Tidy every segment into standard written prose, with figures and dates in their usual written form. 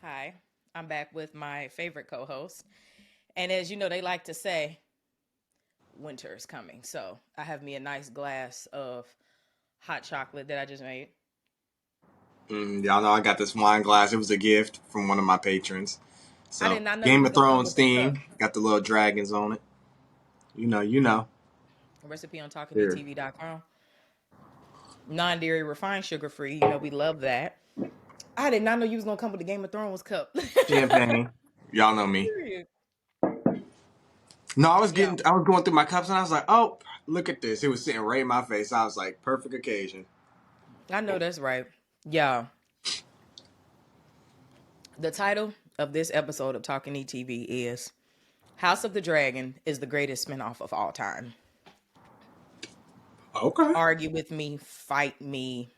Hi, I'm back with my favorite co host. And as you know, they like to say, winter is coming. So I have me a nice glass of hot chocolate that I just made. Y'all know I got this wine glass. It was a gift from one of my patrons. I So did not know you Game was of going to come Thrones with this cup. theme. Got the little dragons on it. You know. Recipe on Here. talkingatv.com. Non dairy, refined, sugar free. You know, we love that. I did not know you was going to come with the Game of Thrones cup. Champagne. Y'all know me. Period. No, Yeah, I was going through my cups and I was like, oh, look at this. It was sitting right in my face. I was like, perfect occasion. I know that's right. Yeah. The title of this episode of Talking ETV is House of the Dragon is the greatest spinoff of all time. Okay. Argue with me, fight me.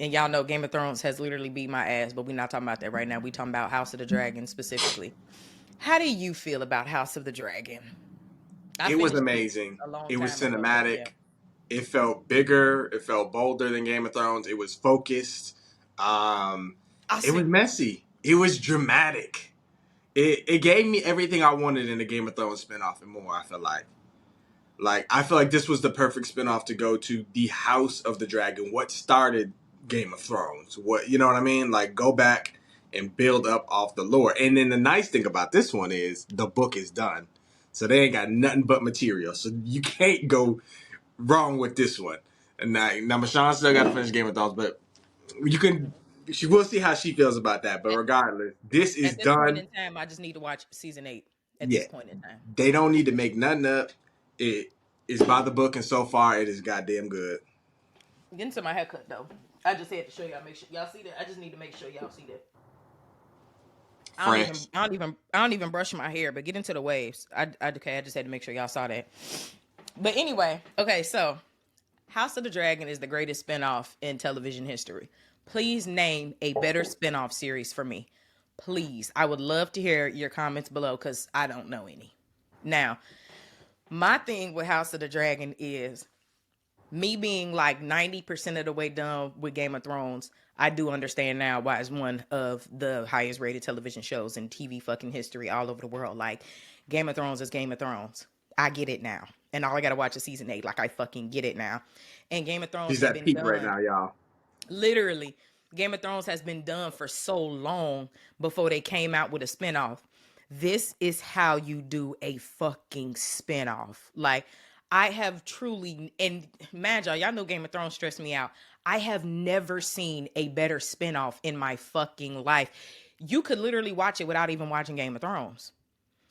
And y'all know Game of Thrones has literally beat my ass, but we're not talking about that right now. We talking about House of the Dragon specifically. How do you feel about House of the Dragon? I It was finished it amazing. a long It was time ago, but yeah. cinematic. It felt bigger. It felt bolder than Game of Thrones. It was focused. Um, I it was see. messy. It was dramatic. It gave me everything I wanted in a Game of Thrones spinoff and more. I feel like this was the perfect spinoff to go to the House of the Dragon. What started Game of Thrones? What you know what I mean? Like go back and build up off the lore. And then the nice thing about this one is the book is done, so they ain't got nothing but material. So you can't go wrong with this one. And now Michonne still got to finish Game of Thrones, but you can. She will see how she feels about that. But At, regardless, this is at this point done. in time, I just need to watch season 8 at Yeah, this point in time. they don't need to make nothing up. It is by the book, and so far it is goddamn good. Getting to my haircut though. I just had to show y'all, make sure y'all see that. I just need to make sure y'all see that. Fresh. I don't even brush my hair, but get into the waves. Okay, I just had to make sure y'all saw that. But anyway, okay, so House of the Dragon is the greatest spinoff in television history. Please name a better spinoff series for me. Please. I would love to hear your comments below because I don't know any. Now, my thing with House of the Dragon is me being like 90% of the way done with Game of Thrones. I do understand now why it's one of the highest rated television shows in TV fucking history all over the world. Like, Game of Thrones is Game of Thrones. I get it now. And all I gotta watch is season 8. Like, I fucking get it now. And Game of Thrones She's had at been peak right done. now, y'all. Literally, Game of Thrones has been done for so long before they came out with a spinoff. This is how you do a fucking spinoff. Like, I have truly, and man, y'all know Game of Thrones stressed me out. I have never seen a better spinoff in my fucking life. You could literally watch it without even watching Game of Thrones.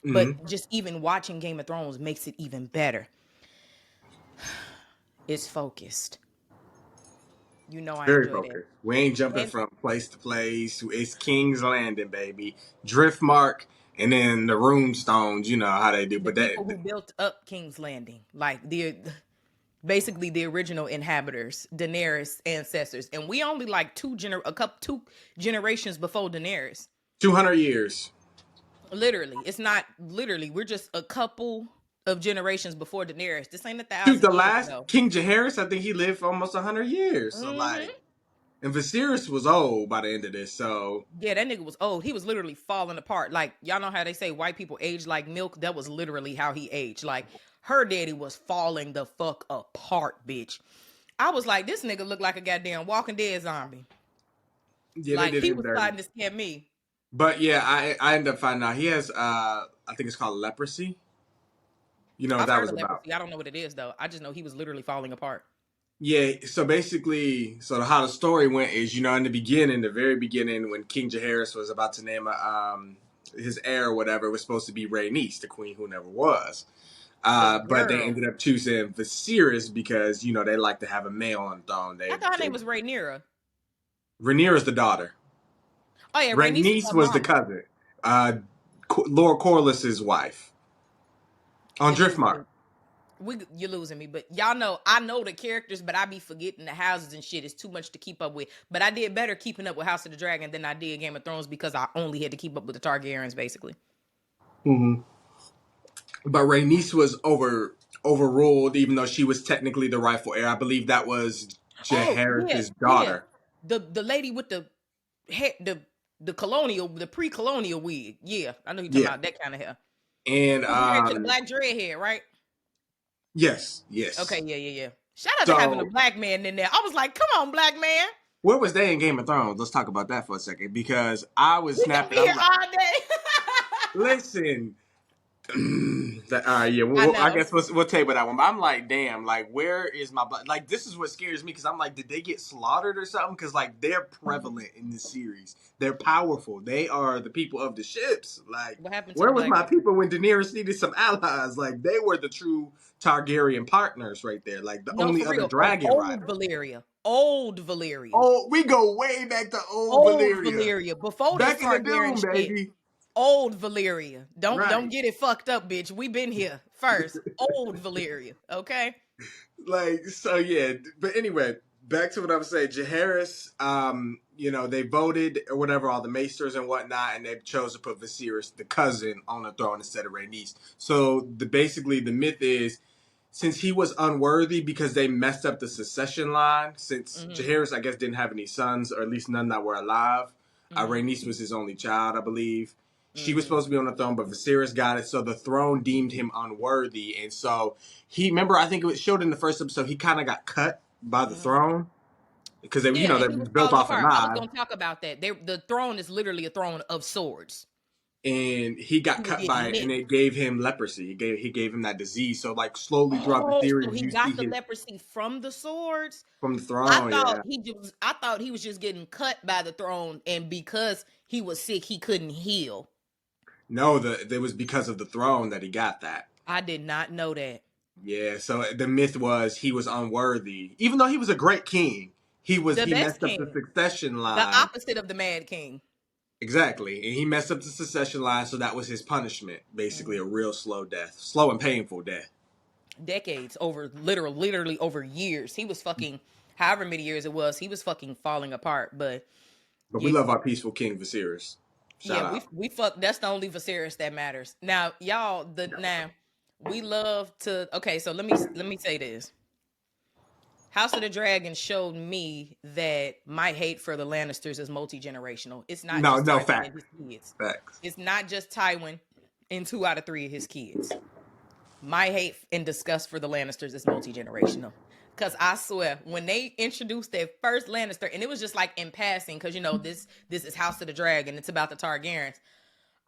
Hmm. But just even watching Game of Thrones makes it even better. It's focused. You know I Very enjoy that. focused. We ain't jumping And from place to place. It's King's Landing, baby. Driftmark, and then the Runestones. You know how they do. the But that people who built up King's Landing, like the basically the original inhabitants, Daenerys ancestors, and we only like two generations before Daenerys. 200 years. Literally, it's not literally. We're just a couple of generations before Daenerys. This ain't a Shoot, thousand the years last ago. King Jaehaerys, I think he lived for almost 100 years. So Hmm. and Viserys was old by the end of this. So Yeah, that nigga was old. He was literally falling apart. Like, y'all know how they say white people age like milk? That was literally how he aged. Like, her daddy was falling the fuck apart, bitch. I was like, this nigga looked like a goddamn Walking Dead zombie. yeah, they Like, did he him was dirty. starting to scare me. But yeah, I ended up finding out he has I think it's called leprosy. You know what I've that heard was of about. leprosy. I don't know what it is, though. I just know he was literally falling apart. Yeah, so basically, how the story went is, in the beginning, the very beginning, when King Jaehaerys was about to name his heir or whatever, it was supposed to be Rhaenys, the queen who never was. The But they girl. ended up choosing Viserys because they like to have a male on the throne. I They, thought her name they was Rhaenyra. Rhaenyra's the daughter. Oh, yeah, Rhaenys is Rhaenys her was the mama. cousin. Uh, Lord Corliss's wife on You're losing me. Driftmark. You're losing me, but y'all know I know the characters, but I be forgetting the houses and shit. It's too much to keep up with. But I did better keeping up with House of the Dragon than I did Game of Thrones because I only had to keep up with the Targaryens, basically. Hmm. But Rhaenys was overruled, even though she was technically the rightful heir. I believe that was Oh yeah, Jaehaerys' yeah. daughter. The lady with the the colonial, the pre-colonial wig. Yeah, I know you're talking Yeah, about that kind of hair. and He was married to the black dreadhead, right? yes, Okay, yes. yeah. Shout out to having a So black man in there. I was like, come on, black man. where was they in Game of Thrones? Let's talk about that for a second because I was We gonna be snapping. here I'm like, all day. listen. Yeah. I I know. guess we'll table that one. But I'm like, damn. Like, where is my like? This is what scares me because I'm like, did they get slaughtered or something? Because like they're prevalent in this series. They're powerful. They are the people of the ships. Like, What happened to the where was black my people? people when Daenerys needed some allies? Like, they were the true Targaryen partners right there. Like the No, only for other real. Of dragon old rider. Valyria. Old Valyria. Oh, we go way back to old Old Valyria. Valyria. Before this Back in the Targaryen Doom, shit. baby. Old Valyria. Don't Right. get it fucked up, bitch. We been here first. Old Valyria. Okay. Like, so yeah. But anyway, back to what I was saying. Jaehaerys, they voted or whatever, all the maesters and whatnot, and they chose to put Viserys, the cousin, on the throne instead of Rhaenys. So basically the myth is, since he was unworthy because they messed up the succession line, since Mm-hmm. Jaehaerys, I guess, didn't have any sons, or at least none that were alive. Mm-hmm. Rhaenys was his only child, I believe. She was Mm-hmm. supposed to be on the throne, but Viserys got it, so the throne deemed him unworthy, and so remember, I think it was showed in the first episode, he kind of got cut by the Mm-hmm. throne because Yeah, that and he was was built falling off a apart. I was knife, gonna talk about that. The throne is literally a throne of swords. and he He got was cut by getting it, and nicked. it gave him lepersy. He gave him that disease. So like slowly throughout the Oh, so series, he you see got the his leprosy from the swords. from the throne. Yeah. I thought he was just getting cut by the throne, and because he was sick, he couldn't heal. No, it was because of the throne that he got that. I did not know that. Yeah, so the myth was he was unworthy, even though he was a great king. The He best messed up the king, succession the line opposite of the Mad King. exactly, and he messed up the succession line, so that was his punishment. Basically, a Mhm. real slow death, slow and painful death. Decades over, literally over years. He was fucking, however many years it was, he was fucking falling apart. But But we yeah, love our peaceful King Viserys. yeah, Shout out. we fuck. That's the only Viserys that matters. Now, y'all, we love to. Okay, so let me say this. House of the Dragon showed me that my hate for the Lannisters is multi-generational. It's not No, just no Tywin and facts, his kids. facts. It's not just Tywin and 2 out of 3 of his kids. My hate and disgust for the Lannisters is multi-generational. Cause I swear, when they introduced their first Lannister, and it was just like in passing, because this is House of the Dragon, it's about the Targaryens.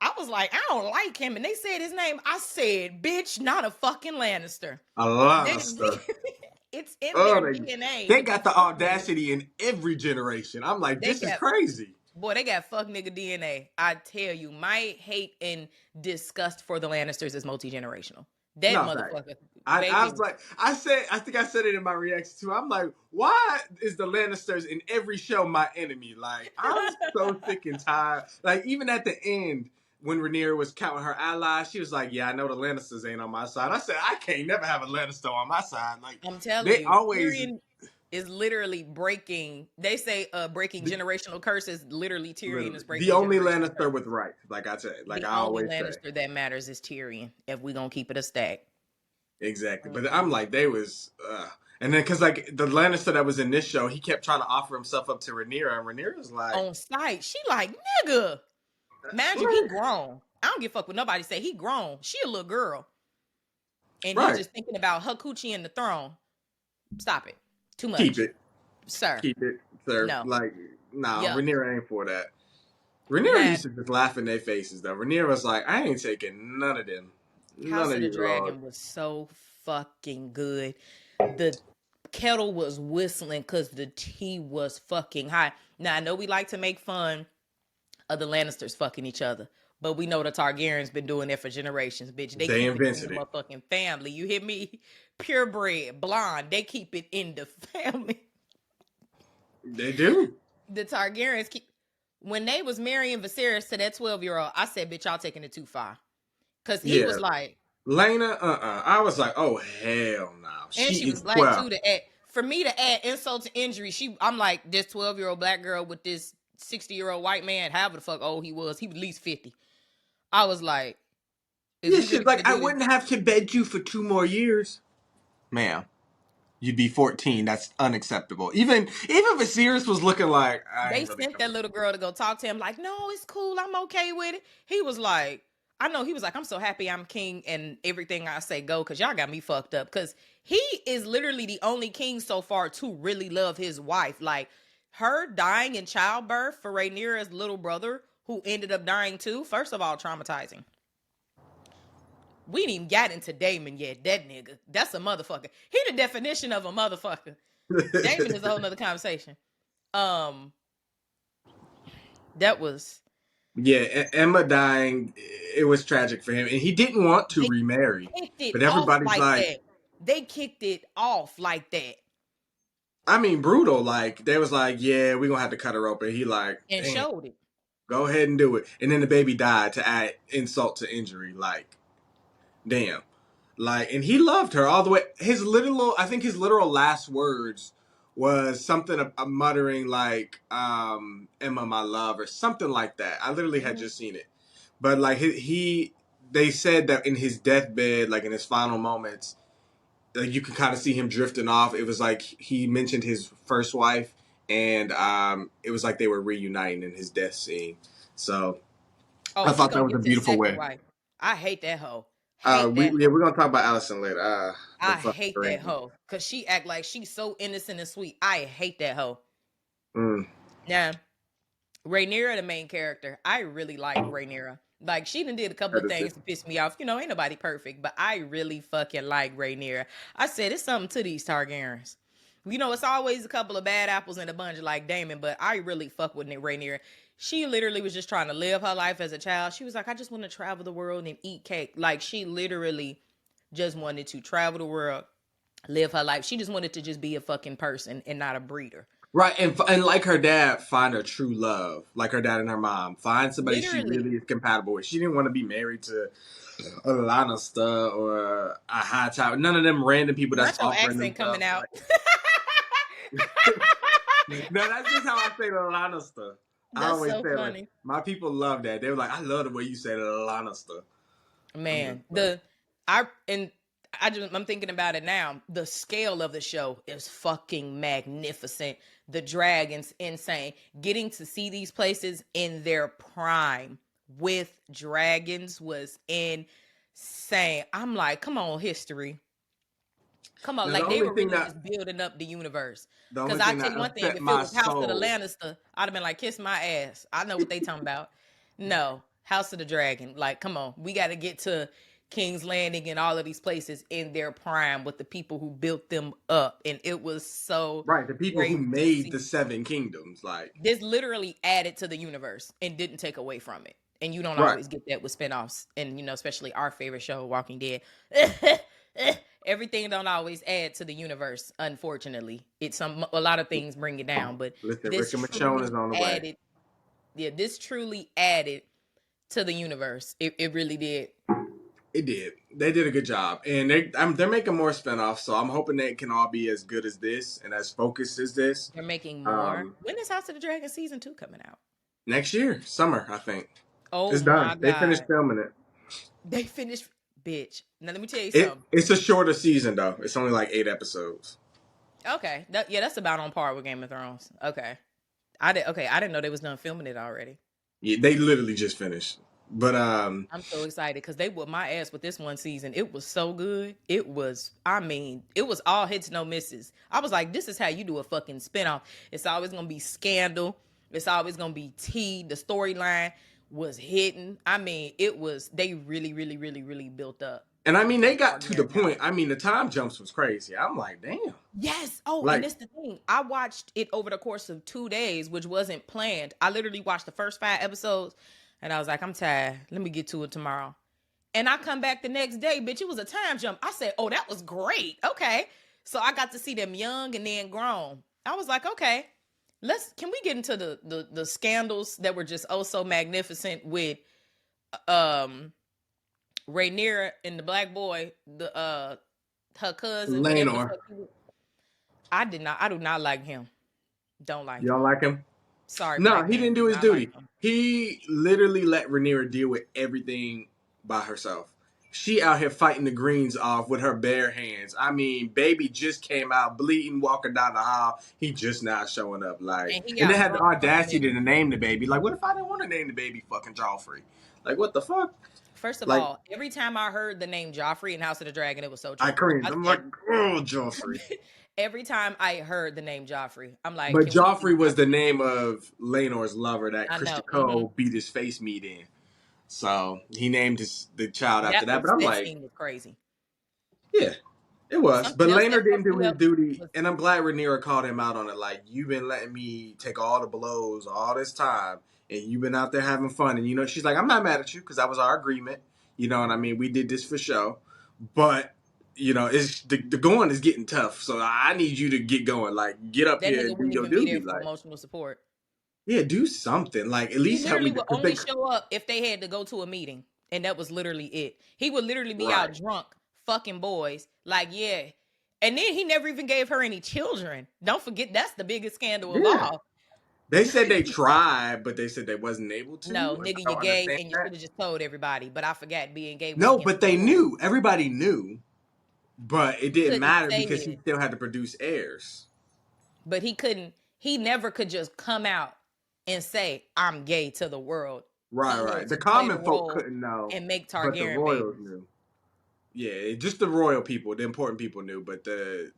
I was like, I don't like him, and they said his name. I said, bitch, not a fucking Lannister. A lot They, of stuff. it's in Oh, their DNA they with got these the fuck niggas. audacity in every generation. I'm like, They this is got crazy. Boy, they got fuck nigga DNA. I tell you, my hate and disgust for the Lannisters is multi-generational. That No facts. motherfucker, I baby. was like, I think I said it in my reaction too. I'm like, why is the Lannisters in every show my enemy? Like, I'm so sick and tired. Like, even at the end, when Rhaenyra was counting her allies, she was like, yeah, I know the Lannisters ain't on my side. I said, I can't never have a Lannister on my side. Like, I'm telling they you, always, Tyrion is literally breaking. They say breaking the, generational curses. Literally, Tyrion literally, is the breaking only generational Lannister curses. with right. Like I said, like The I only always say. Lannister that matters is Tyrion. If we gonna keep it a stack. Exactly. But I'm Mm-mm. like, they was, and then because like the Lannister that was in this show, he kept trying to offer himself up to Rhaenyra, and Rhaenyra's like, On site, she like nigga. Mind you, he what? grown. I don't give a fuck what nobody say. He grown. She a little girl, and he Right. just thinking about her coochie and the throne. Stop it. Too Keep much, it. sir. Keep it, sir. No. Like, nah, Yuck. Rhaenyra ain't for that. Rhaenyra Now, used to just laugh in their faces, though. Rhaenyra was like, I ain't taking none of them. None House of of the these laws. Dragon was so fucking good. The kettle was whistling because the tea was fucking hot. Now, I know we like to make fun of the Lannisters fucking each other, but we know the Targaryens been doing that for generations, bitch. They They keep it in the invented it. motherfucking family. You hear me? Purebred, blonde. They keep it in the family. They do. The Targaryens keep. When they was marrying Viserys to that 12-year-old, I said, bitch, y'all taking it too far. Because he Yeah. was like, Lena, I was like, oh, hell no. and She she was is black 12. too. For me to add insult to injury, I'm like this 12-year-old black girl with this 60-year-old white man, however the fuck old he was at least 50. I was like, is Yeah, we she's really gonna like, I do this? wouldn't have to bed you for 2 more years. Ma'am. you'd be 14. That's unacceptable. Even Viserys was looking like, I They ain't really sent that coming. little girl to go talk to him, like, no, it's cool. I'm okay with it. He was like, I know he was like, I'm so happy I'm king and everything I say go because y'all got me fucked up. Because he is literally the only king so far to really love his wife. Like, her dying in childbirth for Rhaenyra's little brother, who ended up dying too, first of all, traumatizing. We ain't even got into Daemon yet. That nigga, that's a motherfucker. He the definition of a motherfucker. Daemon is a whole nother conversation. Um, that was Yeah, Emma dying, it was tragic for him. And he didn't want to they remarry. kicked it But off everybody's like like, that. They kicked it off like that I mean, brutal. Like, they was like, yeah, we're going to have to cut her open. He like, and damn, showed it. go ahead and do it. And then the baby died to add insult to injury. Like, damn. Like, and he loved her all the way. I think his literal last words was something a muttering like, Emma, my love, or something like that. I literally had Mhm. just seen it. But like they said that in his deathbed, like in his final moments, like you can kind of see him drifting off. It was like he mentioned his first wife, and it was like they were reuniting in his death scene. So Oh, I we thought that gonna was a get to his beautiful second way. wife. I hate that hoe. Hate that We're hoe. gonna talk about Alicent later. The I fucking hate that dream. hoe because she act like she's so innocent and sweet. I hate that hoe. Mm, Now, Rhaenyra, the main character, I really like Rhaenyra. Like she done did a couple that of is it. things to piss me off. You know, ain't nobody perfect, but I really fucking like Rhaenyra. I said it's something to these Targaryens. You know, it's always a couple of bad apples in a bunch like Daemon, but I really fuck with Rhaenyra. She literally was just trying to live her life as a child. She was like, I just want to travel the world and eat cake. Like she literally just wanted to travel the world, live her life. She just wanted to just be a fucking person and not a breeder. Right, and like her dad, find her true love. Like her dad and her mom, find somebody she Literally. really is compatible with. She didn't want to be married to a Lannister or a High Tower. None of them random people that's Not your offering accent coming themselves. out. Like, no, that's just how I say the Lannister. I That's always so say it like funny. my people love that. They were like, I love the way you say the Lannister. I'm just Man, like, I'm thinking about it now. The scale of the show is fucking magnificent. The dragons insane. Getting to see these places in their prime with dragons was insane. I'm like, come on, history. Come on, now like they were really just building up the universe. the Cause only I thing tell that you one thing, upset if it my was House of the soul. Lannister, I'd have been like, kiss my ass. I know what they talking about. No, House of the Dragon. Like, come on, we got to get to King's Landing and all of these places in their prime with the people who built them up, and it was so Right, the people who great to made the see. Seven Kingdoms, like This literally added to the universe and didn't take away from it. And you don't right. always get that with spinoffs, and especially our favorite show, Walking Dead. Everything don't always add to the universe. Unfortunately, it's a lot of things bring it down, but Listen, this Rick and Michonne truly is on the way. added. Yeah, this truly added to the universe. It really did. It did. They did a good job, and they're making more spinoffs. So I'm hoping they can all be as good as this and as focused as this. They're making more. Um, When is House of the Dragon season 2 coming out? Next year, summer, I think Oh it's my done. They finished god, filming it. they finished, bitch. Now let me tell you something. It's a shorter season though. It's only like 8 episodes. Okay, yeah, that's about on par with Game of Thrones. Okay, I didn't know they was done filming it already. Yeah, they literally just finished. But I'm so excited because they whooped my ass with this one season. It was so good. It was, I mean, it was all hits, no misses. I was like, this is how you do a fucking spinoff. It's always gonna be scandal. It's always gonna be tea. The storyline was hidden. I mean, it was, they really, really, really, really built up and I mean they that got to the Targaryen house. point. I mean the time jumps was crazy. I'm like, damn. Yes. Oh, and Like it's the thing. I watched it over the course of 2 days, which wasn't planned. I literally watched the first 5 episodes and I was like, I'm tired. Let me get to it tomorrow. And I come back the next day, bitch. It was a time jump. I said, oh, that was great. Okay. So I got to see them young and then grown. I was like, okay, can we get into the scandals that were just oh so magnificent with um Rhaenyra and the black boy, the her cousin, whatever the Lanor, fuck he was. I do not like him. Don't like you don't him. like him? Sorry, No, black he man. didn't do Do his not like duty. him. He literally let Rhaenyra deal with everything by herself. she out here fighting the greens off with her bare hands. I mean, baby just came out bleeding, walking down the hall. He just now showing up, like, And he and they out had the drunk on a audacity nigga. to name the baby. Like, what if I didn't want to name the baby fucking Joffrey? Like, what the fuck? First of Like, all, every time I heard the name Joffrey in House of the Dragon, it was so I triggering. cringed. I I'm like, said, oh, Joffrey. every time I heard the name Joffrey, I'm like, But can we please Joffrey not was the say name of Laenor's lover that I know. Christian Cole beat his face meat in. So he named the child after that. But I'm That like, scene was crazy. yeah, it was. But Something else that Laenor didn't fucked do me his up duty, was and I'm glad Rhaenyra called him out on it. Like, you've been letting me take all the blows all this time, and you've been out there having fun. And she's like, I'm not mad at you because that was our agreement. You know what I mean? We did this for show, but it's the going is getting tough. So I need you to get going. Like, get up that here nigga and do wouldn't your even be there duty. for Like, emotional support. yeah, do something. Like, at He least help me literally would because only they show up if they had to go to a meeting, and that was literally it. He would literally be right. out drunk, fucking boys. Like, yeah. And then he never even gave her any children. Don't forget, that's the biggest scandal of Yeah. all. They said they tried, but they said they wasn't able No, to, and nigga, I you don't gay, understand and you should that. have just told everybody. But I forgot being gay was No, against but the they rules. knew. Everybody knew, but it didn't Couldn't matter say because he it, still had to produce heirs. but he couldn't. He never could just come out and say, "I'm gay" to the world. Right, He had right. The to play the common folk role couldn't know, and make but the Targaryen royals babies. knew. Yeah, just the royal people, the important people knew, but the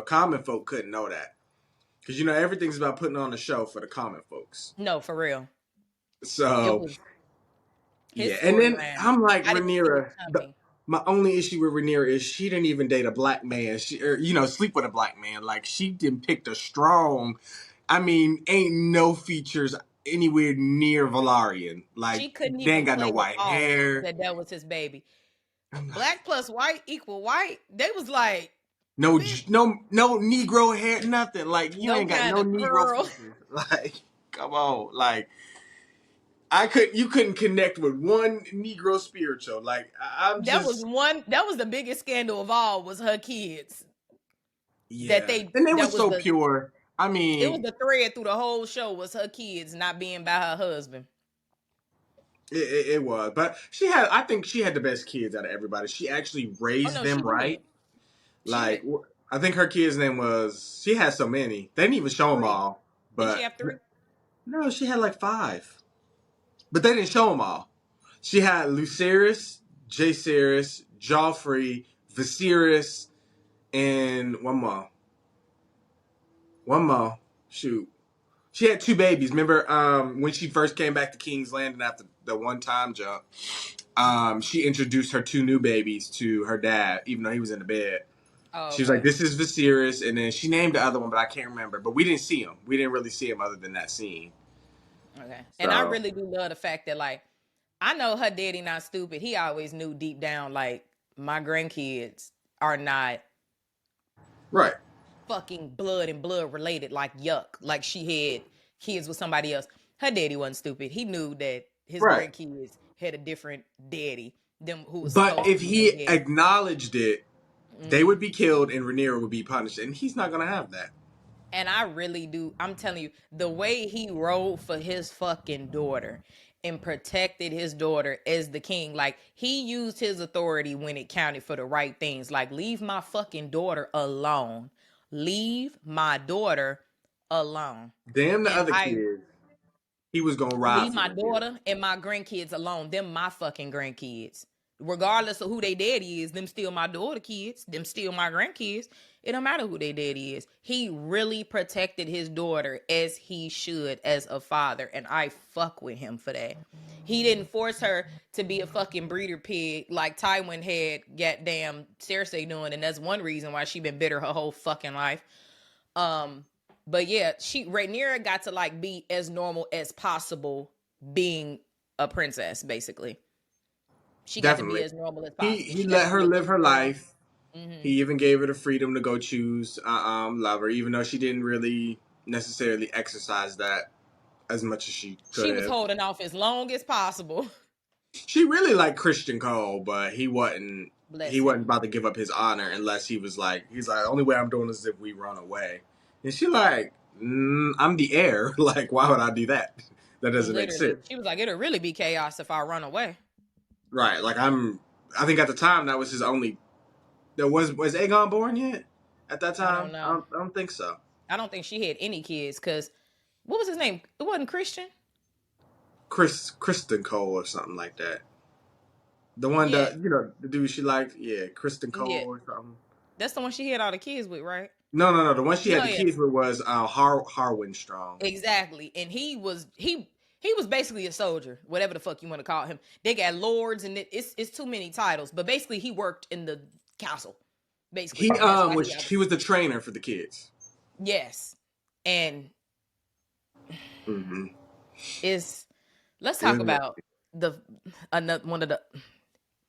common folk couldn't know that because everything's about putting on a show for the common folks. No, for real. It So was yeah, his and then storyline. I'm like I didn't see it Rhaenyra. coming. My only issue with Rhaenyra is she didn't even date a black man. Sleep with a black man. Like, she didn't pick a strong. I mean, ain't no features anywhere near Valarian. Like, She couldn't they even ain't got no play it white off hair. that was his baby. I'm like, Black plus white equal white. They was like, no, bitch, no Negro hair, nothing. Like, you no ain't got kind no of Negro curl. features. Like, come on. Like, you couldn't connect with one Negro spiritual. Like, I'm just, That was the biggest scandal of all was her kids. yeah. And they were That was so the pure. I it was mean, the thread through the whole show was her kids not being by her husband. it was, but I think she had the best kids out of everybody. She actually Oh raised no, them she right. did. She Like, did I think her kid's name was. She had so many. They didn't even show them three. all. Didn't she But have three? no, she had like five. But they didn't show them all. She had Lucerys, Jaehaerys, Joffrey, Viserys, and one more. One more. Shoot. She had two babies. Remember when she first came back to King's Landing after the one time jump? She introduced her two new babies to her dad, even though he was in the bed. Oh, She was like, okay. "This is Viserys," and then she named the other one, but I can't remember. But we didn't see him. We didn't really see him other than that scene. Okay. And I So really do love the fact that like I know her daddy not stupid. He always knew deep down like my grandkids are not right, fucking blood and blood related like yuck. Like she had kids with somebody else. Her daddy wasn't stupid. He knew that his right. grandkids had a different daddy than who was But supposed to if be their he daddy. acknowledged it, they Mm. would be killed and Rhaenyra would be punished, and he's not gonna have that. And I really do. I'm telling you, the way he rode for his fucking daughter and protected his daughter as the king, like he used his authority when it counted for the right things. Like, leave my fucking daughter alone. Leave my daughter alone. Damn the And other I kids, he was gonna ride leave for my Rhaenyra. daughter and my grandkids alone. Them my fucking grandkids. Regardless of who they daddy is, them still my daughter kids, them still my grandkids. It don't matter who they daddy is. He really protected his daughter as he should as a father. And I fuck with him for that. He didn't force her to be a fucking breeder pig like Tywin had goddamn Cersei doing. And that's one reason why she been bitter her whole fucking life. Um, but yeah, Rhaenyra got to like be as normal as possible being a princess, basically. She got to be Definitely, as normal as he possible. he She got let to be her a live good her girl. life. Hmm. He even gave her the freedom to go choose lover, even though she didn't really necessarily exercise that as much as she could She was have. holding off as long as possible. She really liked Christian Cole, but he wasn't. He Bless wasn't him. about to give up his honor unless he's like, the only way I'm doing this is if we run away. And she like, I'm the heir. Like, why would I do that? That doesn't make Literally. sense. She was like, it'll really be chaos if I run away. Right. Like, I'm. I think at the time that was his only. There was Aegon born yet? At that I don't time, know. I don't think so. I don't think she had any kids because what was his name? It wasn't Christian. Kristen Cole or something like that. The one Yeah, that the dude she liked, yeah, Kristen Cole yeah. or something. That's the one she had all the kids with, right? No. The one she had No, the yeah, kids with was Harwin Strong. exactly. And he was basically a soldier, whatever the fuck you want to call him. They got lords and it's too many titles, but basically he worked in the castle, basically, He and that's why he was the trainer for the kids. yes, and Mm-hmm. is let's It talk was, about the another one of the.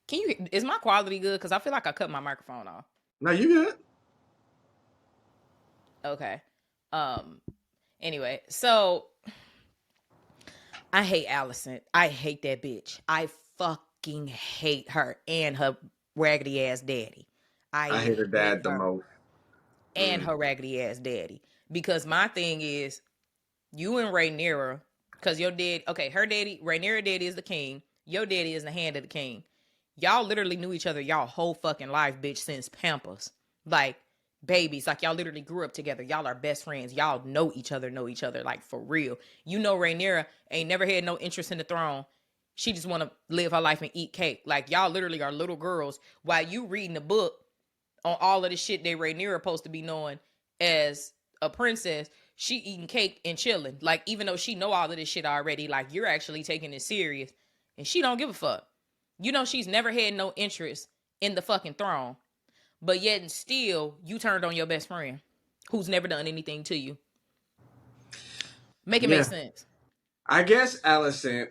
Can you? Is my quality good? Because I feel like I cut my microphone off. no, you good. Okay. Um. Anyway, so I hate Alicent. I hate that bitch. I fucking hate her and her raggedy ass daddy. I I hate her hate dad the her most. and Mm. her raggedy ass daddy. Because my thing is, you and Rhaenyra, because your dad, okay, her daddy, Rhaenyra daddy is the king. Your daddy is the hand of the king. Y'all literally knew each other y'all whole fucking life, bitch, since Pampers. Like babies. Like y'all literally grew up together. Y'all are best friends. Y'all know each other, like for real. You know Rhaenyra ain't never had no interest in the throne. She just want to live her life and eat cake. Like y'all literally are little girls while you reading the book on all of the shit that Rhaenyra supposed to be knowing as a princess. She eating cake and chilling. Like even though she know all of this shit already, like you're actually taking it serious, and she don't give a fuck. You know she's never had no interest in the fucking throne, but yet and still you turned on your best friend, who's never done anything to you. Make it make Yeah, sense. I guess Alicent,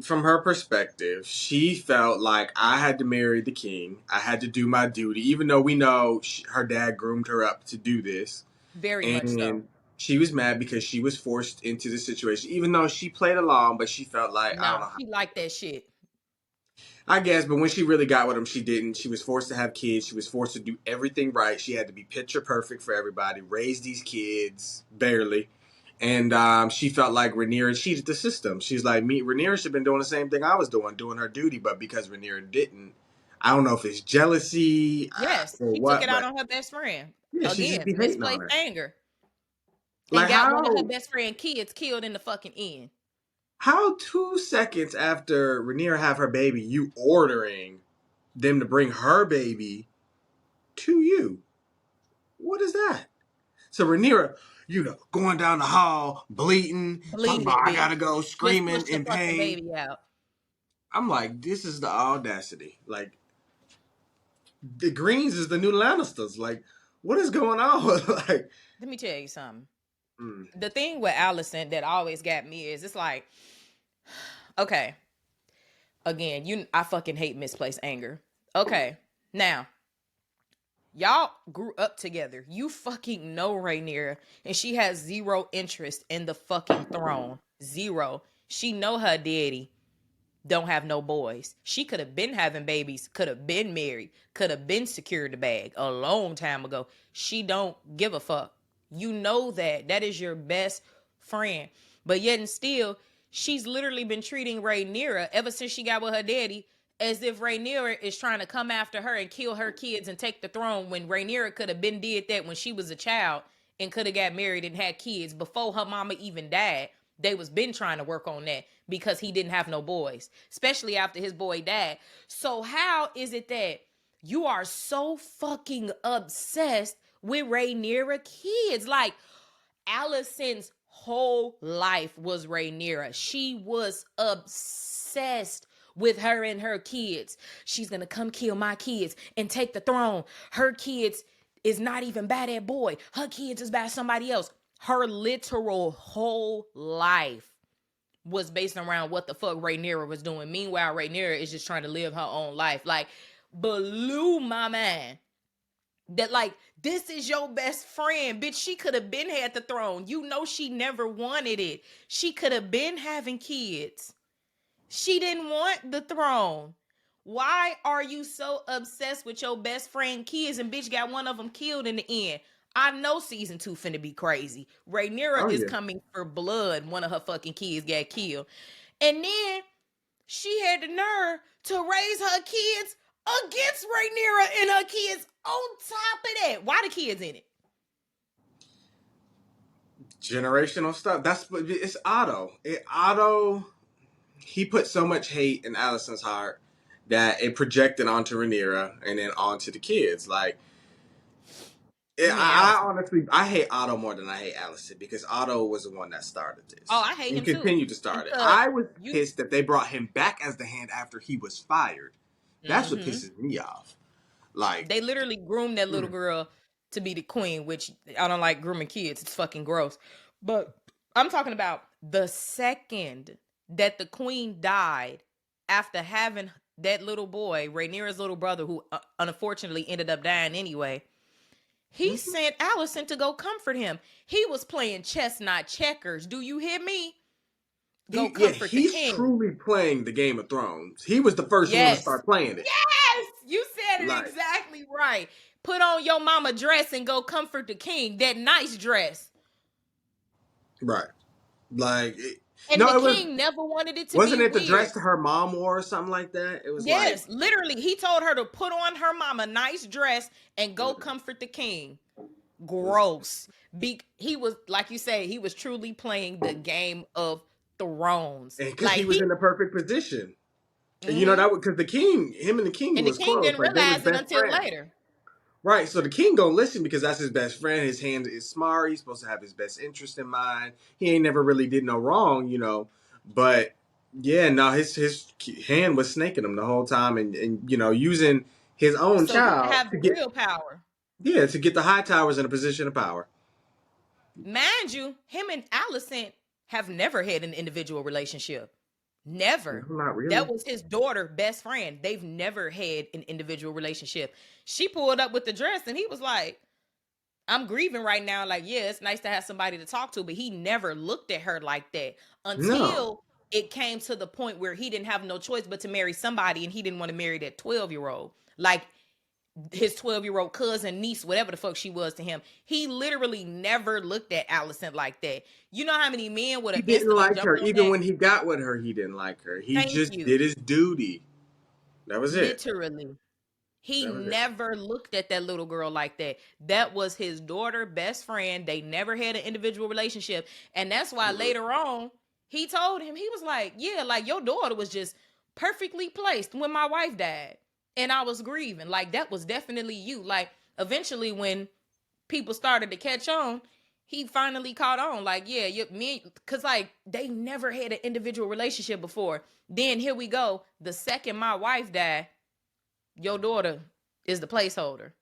from her perspective, she felt like I had to marry the king. I had to do my duty, even though we know her dad groomed her up to do this. Very much so. And she was mad because she was forced into the situation, even though she played along, but she felt like, I don't Nah, know how. she like that shit. I guess, but when she really got with him, she didn't. She was forced to have kids. She was forced to do everything right. She had to be picture perfect for everybody, raise these kids, barely. And she felt like Rhaenyra cheated the system. She's like, me, Rhaenyra should have been doing the same thing I was doing her duty, but because Rhaenyra didn't, I don't know if it's jealousy Yes, or she took what, it out but on her best friend. yeah, she just Again, be hating on misplaced her. anger. And Like got one of her how best friend kids killed in the fucking end. how 2 seconds after Rhaenyra have her baby, you ordering them to bring her baby to you? What is that? So Rhaenyra, going down the hall, bleeding, talking about Bleeding, I bitch. gotta go, Just screaming pushed the in fucking pain. baby out. I'm like, this is the audacity. Like, the Greens is the new Lannisters. Like, what is going on? Like, Let me tell you something. mm, The thing with Allison that always got me is it's like, okay, again, I fucking hate misplaced anger. Okay, now y'all grew up together. You fucking know Rhaenyra, and she has zero interest in the fucking throne. Zero. She know her daddy don't have no boys. She could have been having babies, could have been married, could have been secured the bag a long time ago. She don't give a fuck. You know that. That is your best friend. But yet and still, she's literally been treating Rhaenyra ever since she got with her daddy as if Rhaenyra is trying to come after her and kill her kids and take the throne when Rhaenyra could have been did that when she was a child and could have got married and had kids before her mama even died. They was been trying to work on that because he didn't have no boys, especially after his boy died. So how is it that you are so fucking obsessed with Rhaenyra kids? Like Alicent's whole life was Rhaenyra. She was obsessed with her and her kids. She's gonna come kill my kids and take the throne. Her kids is not even by that boy. Her kids is by somebody else. Her literal whole life was based around what the fuck Rhaenyra was doing. Meanwhile, Rhaenyra is just trying to live her own life. Like, blew my mind that like this is your best friend, bitch. She could have been had the throne. You know she never wanted it. She could have been having kids. She didn't want the throne. Why are you so obsessed with your best friend kids and bitch got one of them killed in the end? I know season 2 finna be crazy. Rhaenyra oh is yeah. coming for blood. One of her fucking kids got killed. And then she had the nerve to raise her kids against Rhaenyra and her kids on top of that. Why the kids in it? Generational stuff. It's Otto. Otto, he put so much hate in Alicent's heart that it projected onto Rhaenyra and then onto the kids. Like, You mean I Allison? honestly, I hate Otto more than I hate Alicent because Otto was the one that started Oh, this I hate and him too. continued to start it. Because I was you pissed that they brought him back as the Hand after he was fired. That's what hmm pisses me off. Like, they literally groomed that little mm, girl to be the queen, which I don't like grooming kids. It's fucking gross. But I'm talking about the second that the queen died after having that little boy, Rhaenyra's little brother, who unfortunately ended up dying anyway. He mhm. sent Allison to go comfort him. He was playing chess, not checkers. Do you hear me? Go comfort the He's king. truly playing the Game of Thrones. He was the first one to Yes. start playing it. Yes. You said it Like, exactly right. Put on your mama dress and go comfort the king. That nice dress. right. Like, And the no, it was, king never wanted it to be wasn't it the weird. dress to her mom wore or something like that? It was like, Yes, literally, he told her to put on her mama nice dress and go comfort the king. Gross. He was, like you say, he was truly playing the Game of Thrones. because he Like was he, in the perfect position. And you know, hmm that was because the king, him and the king and the was king close. didn't Like, they was realize it best until friends. later. Right, so the king gonna listen because that's his best friend. His hand is smart. He's supposed to have his best interest in mind. He ain't never really did no wrong, you know. But yeah, no, his hand was snaking him the whole time, and you know, using his own So he could child have to the get, real power. yeah, to get the high towers in a position of power. Mind you, him and Alicent have never had an individual relationship. Never. Not That really. was his daughter, best friend. They've never had an individual relationship. She pulled up with the dress and he was like, I'm grieving right now. Like, yeah, it's nice to have somebody to talk to, but he never looked at her like that No, until it came to the point where he didn't have no choice but to marry somebody and he didn't want to marry that 12-year-old. Like his 12-year-old cousin, niece, whatever the fuck she was to him. He literally never looked at Allison like that. You know how many men would he have didn't instantly like her. jumped on Even that? when he got with her, he didn't like her. He Thank just you. did his duty. That was it. Literally. He That was it. never looked at that little girl like that. That was his daughter, best friend. They never had an individual relationship. And that's why Mhm. later on, he told him, he was like, yeah, like your daughter was just perfectly placed when my wife died. And I was grieving. Like that was definitely you. Like eventually when people started to catch on, he finally caught on. Like, yeah, cause like they never had an individual relationship before. Then here we go. The second my wife died, your daughter is the placeholder.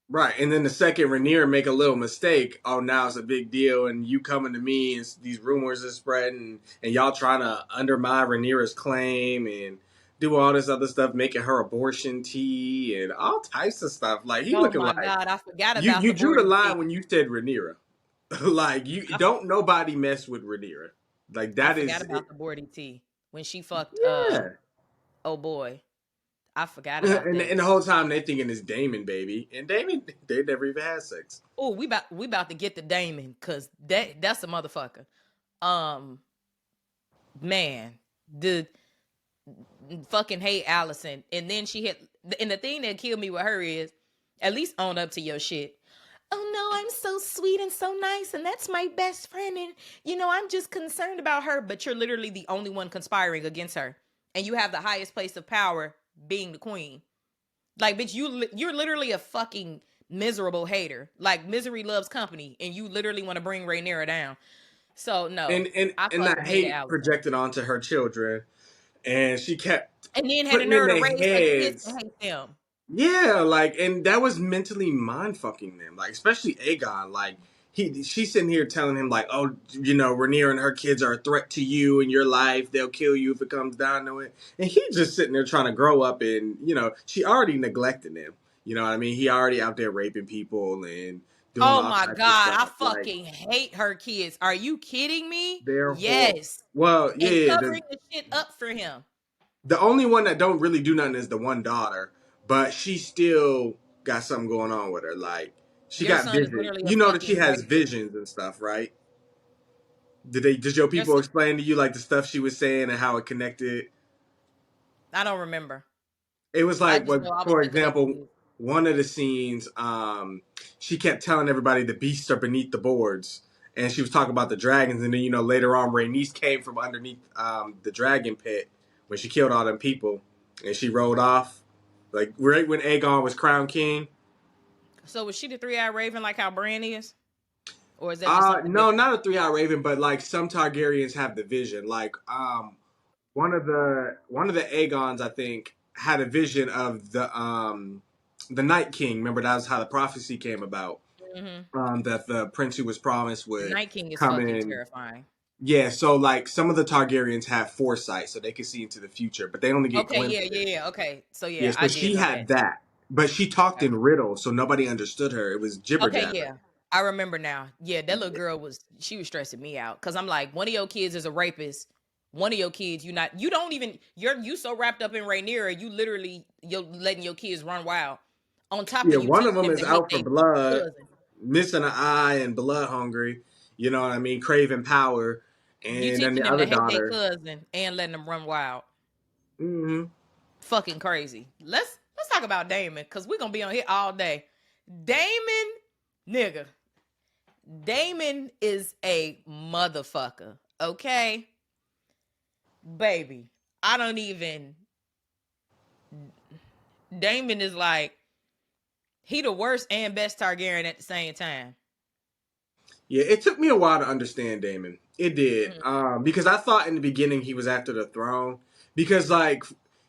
Right, and then the second Rhaenyra make a little mistake, oh now it's a big deal, and you coming to me and these rumors are spreading, and y'all trying to undermine Rhaenyra's claim and do all this other stuff, making her abortion tea and all types of stuff. Like he Oh looking my like God, I forgot you about you the drew the boarding line tea. when you said Rhaenyra. Like you I, don't nobody mess with Rhaenyra. Like I that forgot is it. about the boarding tea when she fucked Yeah. oh boy. I forgot about And, that. and the whole time they thinking it's Daemon, baby, and Daemon they never even had sex. Oh, we about to get the Daemon because that's a motherfucker. Um man, the fucking hate Allison. And then she hit and the thing that killed me with her is at least own up to your shit. Oh no, I'm so sweet and so nice, and that's my best friend, and I'm just concerned about her. But you're literally the only one conspiring against her, and you have the highest place of power, being the queen. Like, bitch, you're literally a fucking miserable hater. Like, misery loves company, and you literally want to bring Rhaenyra down. So no, I And that fucking hated hate Allison, projected onto her children, and she kept and then had a putting in nerve to their raise her kids to heads. hate them. Yeah, like, and that was mentally mind fucking them. Like, especially Aegon. Like, she's sitting here telling him like, oh, you know, Rhaenyra and her kids are a threat to you and your life. They'll kill you if it comes down to it. And he's just sitting there trying to grow up, and she already neglected him. You know what I mean? He already out there raping people and doing Oh all my types of God, I stuff. Like, fucking hate her kids. Are you kidding me? they're horrible. Yes. Well, And yeah, covering the shit up for him. the only one that don't really do nothing is the one daughter, but she still got something going on with her. Like she Your got son is visions. literally a You know that she fucking has rapist. visions and stuff, right? Did your Your people son, explain to you like the stuff she was saying and how it connected? I don't remember. It was I like, just know I was for looking at the example, dude. one of the scenes, she kept telling everybody the beasts are beneath the boards, and she was talking about the dragons, and then later on, Rhaenys came from underneath the dragon pit when she killed all them people, and she rode off, like right when Aegon was crowned king. So was she the 3-eyed raven like how Bran is? Or is that just something No, different? not a 3-eyed raven, but like some Targaryens have the vision. Like one of the Aegons, I think, had a vision of the Night King. Remember, that was how the prophecy came about. Hmm. That the prince who was promised The would Night King is come fucking in. terrifying. Yeah, so like some of the Targaryens have foresight, so they can see into the future, but they only get Okay, yeah, yeah, glimpses. yeah. Okay. So Yeah, yeah, so I did she know that. had that, but she talked Okay. in riddles, so nobody understood her. It was jibber Okay, jabber. yeah. I remember now. Yeah, that little girl she was stressing me out. Cause I'm like, one of your kids is a rapist. One of your kids, you don't even, you so wrapped up in Rhaenyra, you're letting your kids run wild. On top of Yeah, you one of teaching them them is to hate out for their fucking blood, cousin. missing an eye and blood hungry. You know what I mean? Craving power, You and then teaching the them to other hate their daughter. cousin and letting them run wild. Hmm. Fucking crazy. Let's talk about Damon, cause we're gonna be on here all day. Damon, nigga. Damon is a motherfucker. Okay? Baby. I don't even Damon is like he the worst and best Targaryen at the same time. Yeah, it took me a while to understand Daemon. It did, Mhm. because I thought in the beginning he was after the throne, because like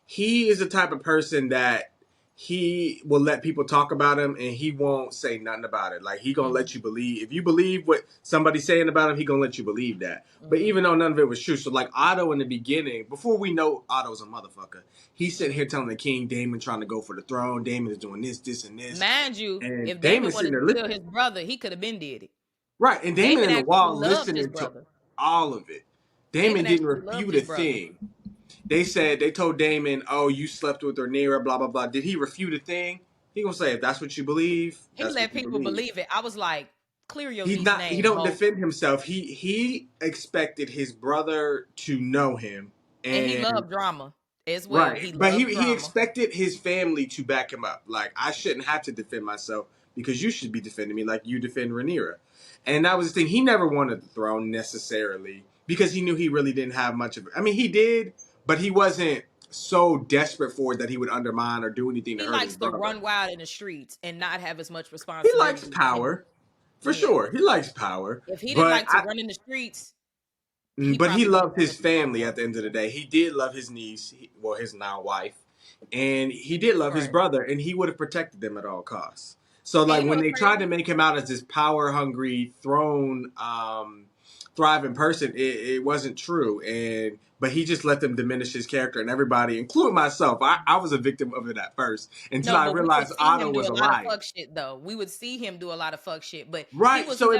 he is the type of person that he will let people talk about him and he won't say nothing about it. Like he gonna Mhm. let you believe, if you believe what somebody's saying about him, he gonna let you believe that. But Mhm. even though none of it was true, so like Otto in the beginning, before we know Otto's a motherfucker, he's sitting here Mhm. telling the king Daemon trying to go for the throne. Daemon is doing this, this, and this, Mind you, and if Damon Daemon's sitting wanted there to kill listening. his brother, he could have been did it. Right, and Damon Damon in the actually wall loved his listening to brother. all of it. Damon Damon didn't actually loved refute a his brother. thing. They told Damon, "Oh, you slept with Rhaenyra, blah blah blah." Did he refute a thing? He gonna say, "If that's what you believe, He that's what let you people believe." believe it. I was like, clear your He's niece not. He name, don't ho. defend himself. He expected his brother to know him, And he and loved drama as well. right, He but he loved he drama. expected his family to back him up. Like I shouldn't have to defend myself because you should be defending me like you defend Rhaenyra. And that was the thing. He never wanted the throne necessarily because he knew he really didn't have much of it. I mean, he did, but he wasn't so desperate for it that he would undermine or do anything to He hurt his likes to brother. run wild in the streets and not have as much He likes responsibility. And power, for yeah, sure. He likes power, if he didn't but like to run in the streets, he but he probably wouldn't loved have his wanted the throne family long. at the end of the day. He did love his niece, well, his now wife, and he did love his Right. brother, and he would have protected them at all costs. So, And like, you know when what's they tried to crazy? make him out as this power hungry, throne thriving person, it wasn't true. But he just let them diminish his character, and everybody, including myself, I was a victim of it at first until No, I but we would realized see Otto him do was a a lot of liar. fuck shit though. We would see him do a lot of fuck shit, but Right. So,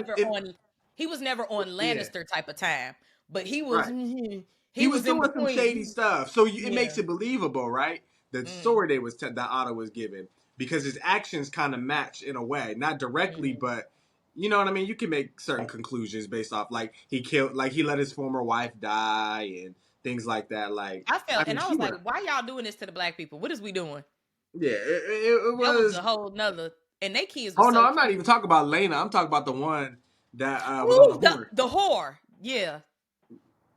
he was never on yeah. Lannister type of time. But he was Right. he He was was in doing some shady between. stuff, so it Yeah. makes it believable, right? The Mm, story that Otto was given because his actions kind of match in a way, not directly, mm. but you know what I mean. You can make certain conclusions based off like he let his former wife die and things like that. Like I I felt, mean, and I she was would like, have. why y'all doing this to the black people? What is we doing? Yeah, it That was a was. whole nother, and they kids were Oh no, so I'm not cute. even talking about Lena. I'm talking about the one that was on the Ooh, horse. the whore. Yeah.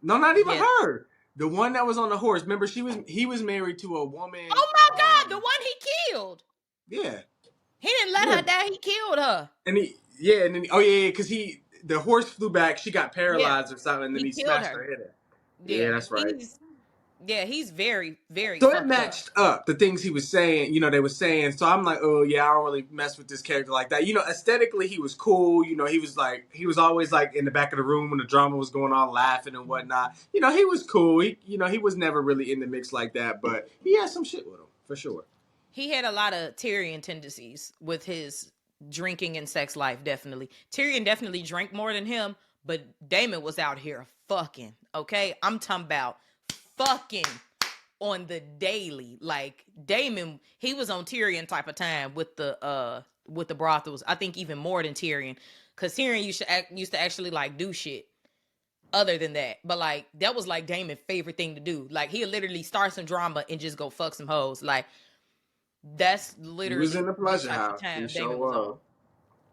No, not even Yeah. her. The one that was on the horse. Remember, he was married to a woman. Oh my God, the one he killed. Yeah, He didn't let yeah. her die. He killed her. And then oh yeah, because the horse flew back, she got Yeah. paralyzed or something, and then He he killed smashed her. her head in. Yeah, Yeah. that's right. He's very, very So it fucked up. matched up the things he was saying, they were saying. So I'm like, oh yeah, I don't really mess with this character like that. Aesthetically he was cool. He was always like in the back of the room when the drama was going on, laughing and whatnot. He was cool. He was never really in the mix like that, but he had some shit with him for sure. He had a lot of Tyrion tendencies with his drinking and sex life, definitely. Tyrion definitely drank more than him, but Damon was out here fucking, okay? I'm talking about fucking on the daily. Like Damon, he was on Tyrion type of time with the brothels. I think even more than Tyrion. Cause Tyrion used to actually like do shit other than that. But like that was like Damon's favorite thing to do. Like he'll literally start some drama and just go fuck some hoes. Like That's He was in literally the the pleasure type of house. He time sure Damon was was. on.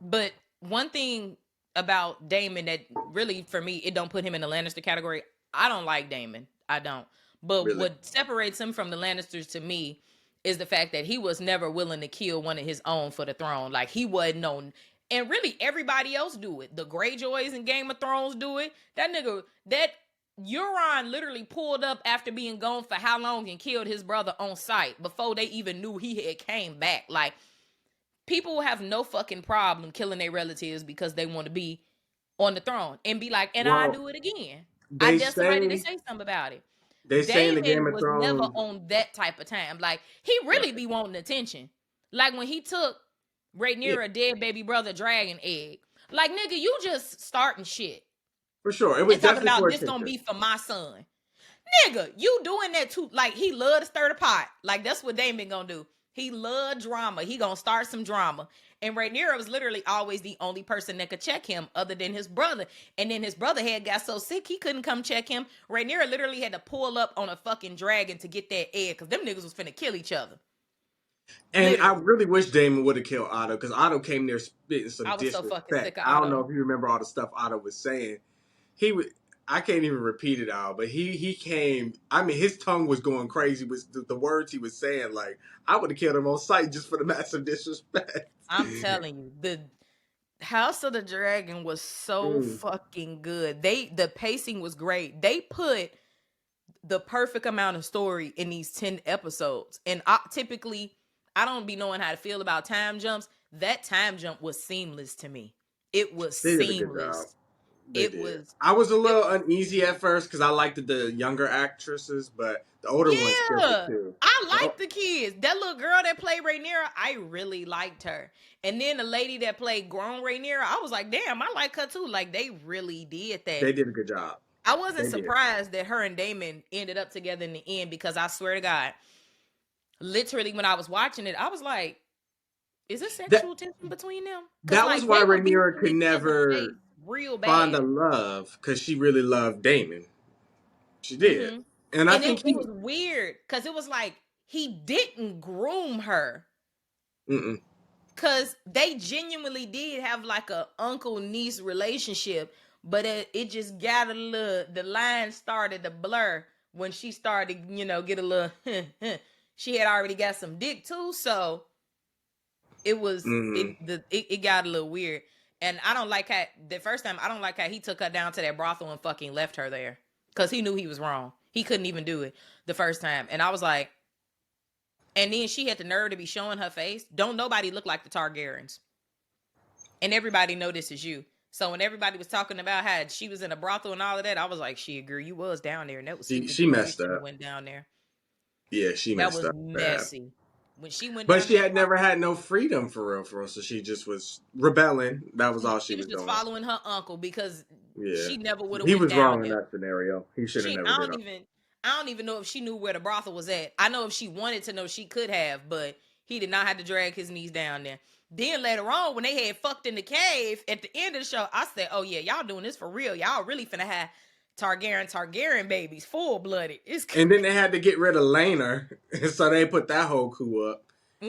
But one thing about Damon that really, for me, it don't put him in the Lannister category. I don't like Damon. I don't. But Really. what separates him from the Lannisters to me is the fact that he was never willing to kill one of his own for the throne. Like he wasn't known. And really, everybody else do it. The Greyjoys in Game of Thrones do it. That nigga, that Euron literally pulled up after being gone for how long and killed his brother on sight before they even knew he had came back. Like, people have no fucking problem killing their relatives because they want to be on the throne and be like, and I Well, do it again. I they dare somebody to say say something about it. they say in the Game Damon of was never Thrones. on that type of time. Like, he really Right. be wanting attention. Like when he took Yeah, Rhaenyra dead baby brother dragon egg. Like, nigga, you just starting shit for sure. It was and talking definitely about for this gonna attention. be for my son. Nigga, you doing that too. Like, he love to stir the pot. Like, that's what Damon gonna do. He love drama. He gonna start some drama. And Rhaenyra was literally always the only person that could check him other than his brother. And then his brother had got so sick he couldn't come check him. Rhaenyra literally had to pull up on a fucking dragon to get that egg because them niggas was finna kill each other. And I Literally. really wish Damon would have killed Otto because Otto came there spitting some I was so fucking disrespect. sick of I don't know Otto. if you remember all the stuff Otto was saying. He would. I can't even repeat it all, but he came. I mean, his tongue was going crazy with the words he was saying. Like I would have killed him on sight just for the massive disrespect. I'm telling you, the House of the Dragon was so Mm. fucking good. The pacing was great. They put the perfect amount of story in these 10 episodes. And typically, I don't be knowing how to feel about time jumps. That time jump was seamless to me. It was They did a good job. seamless. They It did. was I was a it little uneasy at first because I liked the younger actresses, but the older ones killed it Yeah. too. I The, like the kids. That little girl that played Rhaenyra, I really liked her. And then the lady that played grown Rhaenyra, I was like, damn, I like her too. Like, they really did that. they did a good job. I wasn't They did. surprised that her and Damon ended up together in the end because I swear to God, literally when I was watching it, I was like, is this That sexual tension between them? Because that was like they why would be Rhaenyra to could each other's face never real find a bad. love because she really loved Damon. She did, Hmm. and I And think it he. was weird because it was like he didn't groom her. Mm-mm. Cause they genuinely did have like a uncle niece relationship, but it just got a little. The line started to blur when she started, get a little. She had already got some dick too, so it was Mm-hmm. it got a little weird. And I don't like how the first time I don't like how he took her down to that brothel and fucking left her there because he knew he was wrong. He couldn't even do it the first time, and I was like, and then she had the nerve to be showing her face. Don't nobody look like the Targaryens. And everybody know this is you. So when everybody was talking about how she was in a brothel and all of that, I was like, she agreed. You was down there, and that was stupid. She You really messed shouldn't have up. went down there. Yeah, she That messed was up bad. messy. When she went But down she to that had never brothel, had no freedom for real. So she just was rebelling. That was all she she was was just doing. following her uncle because Yeah, she never would have he went was down wrong in there. that scenario. He should have She, never I did don't it. even, I don't even know if she knew where the brothel was at. I know if she wanted to know, she could have, but he did not have to drag his knees down there. Then later on, when they had fucked in the cave at the end of the show, I said, "Oh yeah, y'all doing this for real? Y'all really finna have Targaryen babies, full blooded." It's And then they had to get rid of Laner, so they put that whole coup up.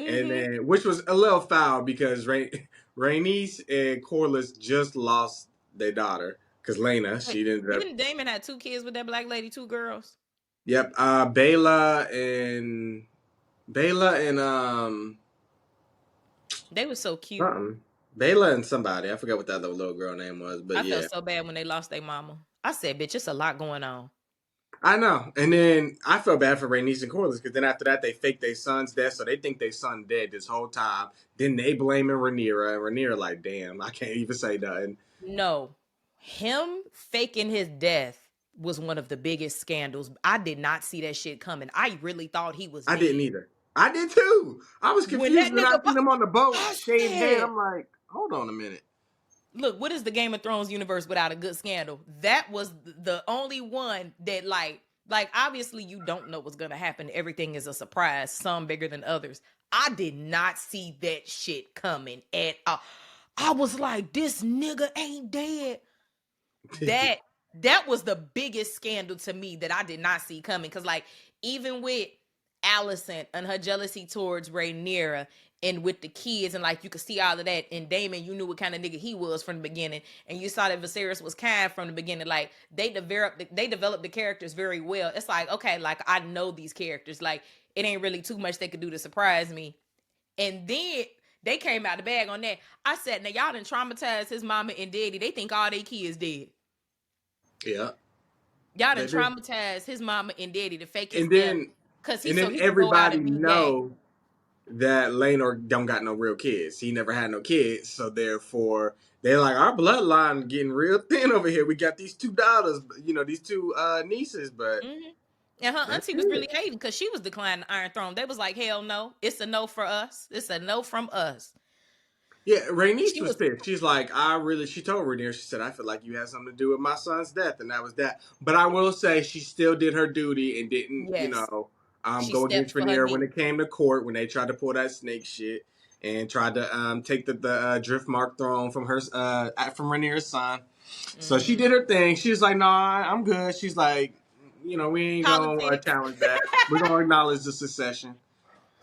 And mm-hmm. then, which was a little foul because Rhaenys and Corlys just lost their daughter because Lena, Wait, she ended up. didn't Damon have two kids with that black lady, two girls? Yep, Bela and They were so cute. something. Bela and somebody. I forgot what that other little girl name was, but I felt yeah. so bad when they lost their mama. I said, "Bitch, it's a lot going on." I know. And then I felt bad for Rhaenys and Corlys because then after that they faked their son's death, so they think their son dead this whole time. Then they blaming Rhaenyra, and Rhaenyra like, damn, I can't even say nothing. No, him faking his death was one of the biggest scandals. I did not see that shit coming. I really thought he was I didn't dead. either. I did too. I was When confused that when I nigga, seen him on the boat, I shaved head. said, I'm like, hold on a minute. look, what is the Game of Thrones universe without a good scandal? That was the only one that like obviously you don't know what's gonna happen. Everything is a surprise, some bigger than others. I did not see that shit coming at all. I was like, this nigga ain't dead. That that was the biggest scandal to me that I did not see coming. Cause like even with Alicent and her jealousy towards Rhaenyra and with the kids, and like you could see all of that. And Daemon, you knew what kind of nigga he was from the beginning, and you saw that Viserys was kind from the beginning. Like they developed the characters very well. It's like, okay, like I know these characters. Like it ain't really too much they could do to surprise me. And then they came out the bag on that. I said, now y'all done traumatized his mama and daddy. They think all their kids dead. Yeah. Y'all done They do. traumatized his mama and daddy to fake his And death. then Cause and so then he could go out everybody and be gay. know that Laenor don't got no real kids. He never had no kids, so therefore they're like, our bloodline getting real thin over here. We got these two daughters, these two nieces, but Hmm. And her that's auntie was really it. hating because she was declining the Iron Throne. They was like, hell no, it's a no for us. It's a no from us. Yeah, Rhaenys She was was, pissed. She's like, she told Rhaenyra, she said, I feel like you had something to do with my son's death, and that was that. But I will say she still did her duty and didn't, yes, she go stepped against for her Rhaenyra when niece. it came to court, when they tried to pull that snake shit and tried to take the Driftmark throne from from Rhaenyra's son. So she Hmm. did her thing. She was like, nah, I'm good. She's like, we ain't gonna Politics. challenge that. We're gonna acknowledge the secession.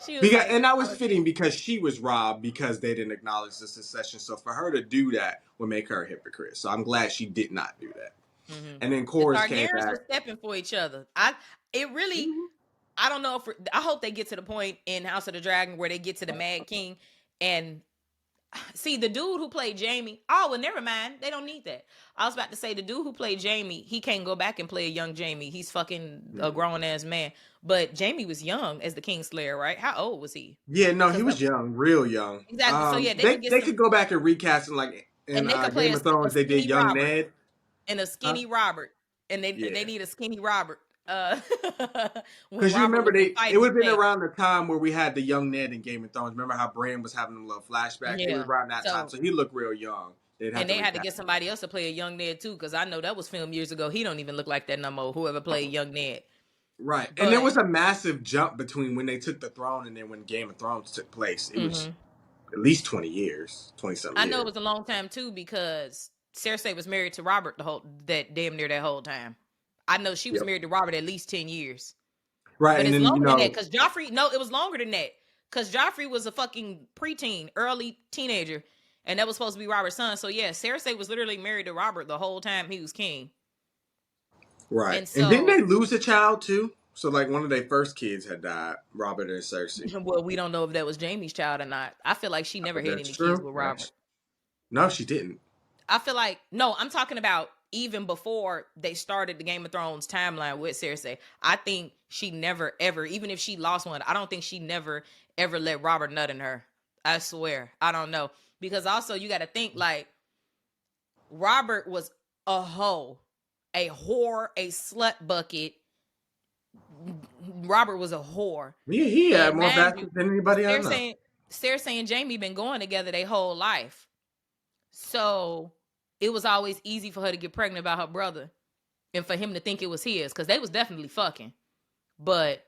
She was Because, like, and that was fitting politics. because she was robbed because they didn't acknowledge the secession. So for her to do that would make her a hypocrite. So I'm glad she did not do that. Hmm. And then The Chorus came Targaryens back. was stepping for each other. It really, Mhm. I don't know if I hope they get to the point in House of the Dragon where they get to the Mad King and see the dude who played Jamie. Oh, well, never mind. They don't need that. I was about to say the dude who played Jamie, he can't go back and play a young Jamie. He's fucking a grown ass man. But Jamie was young as the Kingslayer, right? How old was he? Yeah, no, he Because was young, real young. exactly. So yeah, they They could get they could some, go back and recast him like in and they could play Game of a Thrones. They did skinny young Robert Ned. and a Huh? skinny Robert, and they Yeah. need a skinny Robert. Uh, when Because you Robert remember was in it fighting would have been shape. around the time where we had the young Ned in Game of Thrones. Remember how Bran was having a little flashback? It was Yeah. around that time, So so he looked real young. They'd have and to they had to recast get him. somebody else to play a young Ned too, because I know that was filmed years ago. He don't even look like that no more. Whoever played young Ned, Right. And there but was a massive jump between when they took the throne and then when Game of Thrones took place. It was mhm. at least 20 years, 20 something I know it years. was a long time too because Cersei was married to Robert the whole that damn near that whole time. I know she was Yep. married to Robert at least 10 years, Right. but And it's then, longer than that because Joffrey. No, it was longer than that because Joffrey was a fucking preteen, early teenager, and that was supposed to be Robert's son. So yeah, Cersei was literally married to Robert the whole time he was king, right. and And didn't so they lose a child too? So, like, one of their first kids had died, Robert and Cersei. well, we don't know if that was Jamie's child or not. I feel like she never had That's any kids true. with Robert. No, she didn't. I feel like no, I'm talking about even before they started the Game of Thrones timeline with Cersei. I think she never ever, even if she lost one, I don't think she never ever let Robert nut in her. I swear. I don't know. Because also you gotta think like Robert was a hoe, a whore, a slut bucket. Robert was a whore. Yeah, he had And more mind you, bastards than anybody I know. Cersei, Cersei and Jamie been going together their whole life. So it was always easy for her to get pregnant by her brother and for him to think it was his because they was definitely fucking. But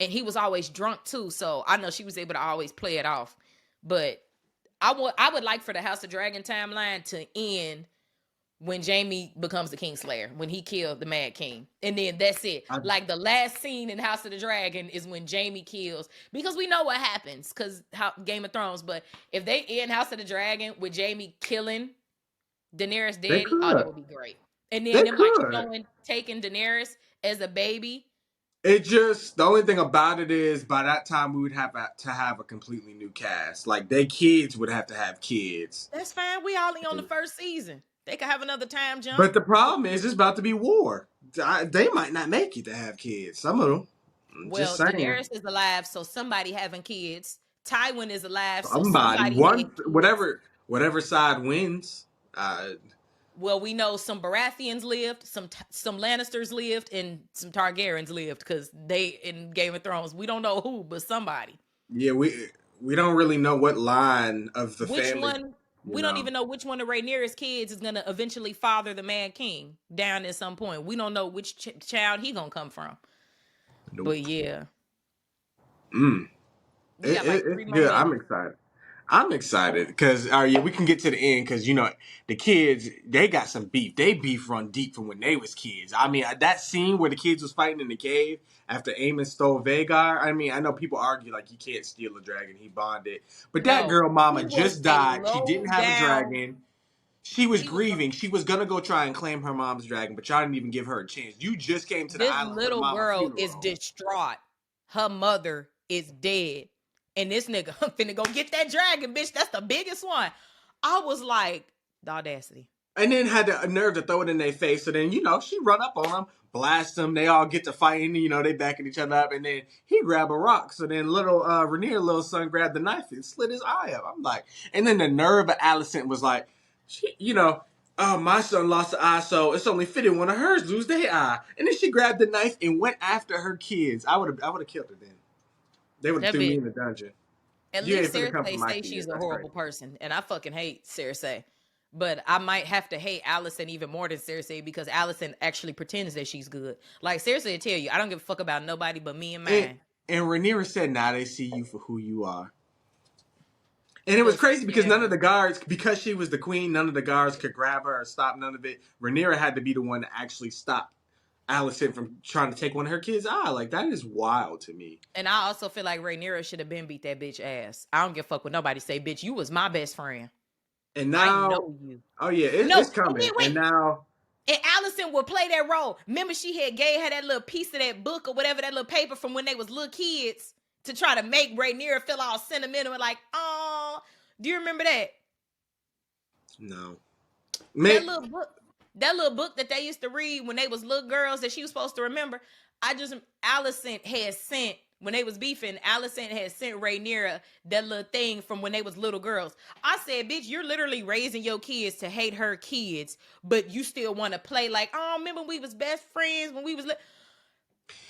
and he was always drunk too, so I know she was able to always play it off. But I would like for the House of Dragon timeline to end when Jamie becomes the Kingslayer, when he killed the Mad King. And then that's it. I, Like the last scene in House of the Dragon is when Jamie kills, because we know what happens, because how Game of Thrones. But if they end House of the Dragon with Jamie killing Daenerys they daddy, oh, that could. would be great. And then They them like could. showing taking Daenerys as a baby. It just the only thing about it is by that time we would have to have a completely new cast. Like they kids would have to have kids. That's fine. We only on the first season. They could have another time jump. But the problem is, it's about to be war. They might not make it to have kids. Some of them. I'm just Well, saying. Daenerys is alive, so somebody having kids. Tywin is alive, so Somebody, somebody had one, kids. whatever side wins. Well, we know some Baratheons lived, some Lannisters lived, and some Targaryens lived because they in Game of Thrones. We don't know who, but somebody. Yeah, we don't really know what line of the Which family. one? You We don't know. even know which one of Rhaenyra's kids is gonna eventually father the Mad King down at some point. We don't know which child he gonna come from. But Nope. yeah, Mm. we got like three It's more good. I'm minutes. excited. I'm excited because yeah, we can get to the end because the kids they got some beef. They beef run deep from when they was kids. I mean that scene where the kids was fighting in the cave after Aemon stole Vhagar. I mean I know people argue like you can't steal a dragon. He bonded, but that No, girl mama he was just a died. She low didn't have a down. dragon. She was He was grieving. She was gonna go try and claim her mom's dragon, but y'all didn't even give her a chance. You just came to the This island for the little mama girl is funeral. distraught. Her mother is dead. And this nigga finna go get that dragon, bitch. That's the biggest one. I was like, the audacity. And then had the nerve to throw it in their face. So then, she run up on them, blast them. They all get to fighting. They backing each other up. And then he grab a rock. So then little Rhaenyra, little son, grabbed the knife and slit his eye up. I'm like, and then the nerve of Alicent was like, oh, my son lost the eye, so it's only fitting one of hers lose their eye. And then she grabbed the knife and went after her kids. I would have killed her then. They would have That threw me bitch. in the dungeon. At You ain't least finna come for Cersei my say she's kids. a That's crazy. horrible person. And I fucking hate Cersei. But I might have to hate Alicent even more than Cersei because Alicent actually pretends that she's good. Like Cersei will tell you, I don't give a fuck about nobody but me and And, mine. and Rhaenyra said, "Now they see you for who you are." And it was But crazy because none of still, the guards, because she was the queen, none of the guards could grab her or stop none of it. Rhaenyra had to be the one to actually stop Alicent from trying to take one of her kids' eye. Like, that is wild to me. and I also feel like Rhaenyra should have been beat that bitch ass. I don't give a fuck what nobody say, bitch. You was my best friend. And I now, know you. oh yeah, No, it's and coming. then And wait. now, And Allison would play that role. Remember, she had gave her that little piece of that book or whatever, that little paper from when they was little kids to try to make Rhaenyra feel all sentimental and like, oh, do you remember that? no. That Man, little book, that little book that they used to read when they was little girls that she was supposed to remember. Allison had sent when they was beefing. Allison had sent Rhaenyra that little thing from when they was little girls. I said, bitch, you're literally raising your kids to hate her kids, but you still want to play like, oh, remember we was best friends when we was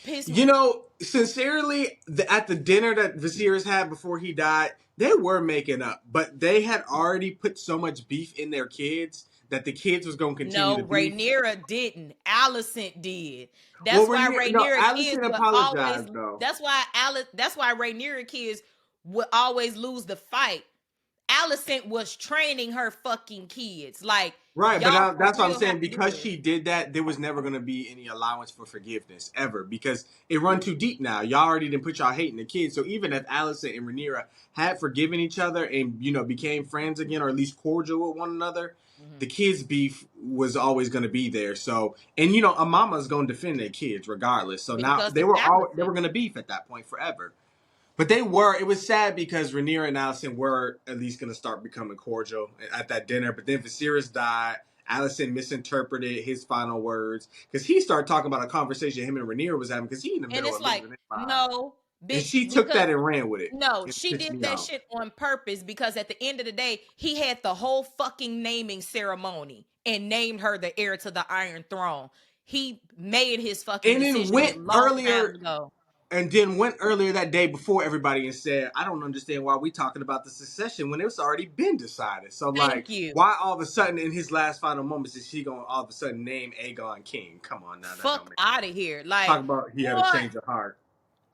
piss me. sincerely, at the dinner that Viserys had before he died, they were making up, but they had already put so much beef in their kids that the kids was going to continue No, to beef. Rhaenyra didn't. Alicent did. Well, That's why no, Rhaenyra kids Alicent would always. apologized though. That's why Rhaenyra kids would always lose the fight. Alicent was training her fucking kids. Like, Right, but y'all for that's what I'm real saying. have to do Because this. she did that, there was never going to be any allowance for forgiveness ever because it run too deep now. Y'all already didn't put y'all hating the kids. So even if Alicent and Rhaenyra had forgiven each other and became friends again or at least cordial with one another, the Mhm. kids' beef was always going to be there. So and a mama's going to defend their kids regardless. So now Because it's they Alicent. were going to beef at that point forever. But it was sad because Rhaenyra and Alicent were at least going to start becoming cordial at that dinner. But then Viserys died. Alicent misinterpreted his final words because he started talking about a conversation him and Rhaenyra was having because he in the And middle it's of like, losing his mind. no, And bitch, she took because that and ran with it. no, It she pissed did me that off. shit on purpose because at the end of the day, he had the whole fucking naming ceremony and named her the heir to the Iron Throne. He made his fucking And then decision a went long time earlier ago. that day before everybody and said, I don't understand why we talking about the succession when it's already been decided. So like, Thank you. why all of a sudden in his last final moments is he going to all of a sudden name Aegon king? Come on now, that don't Fuck make out of here. talk Like, about he had a what? change of heart.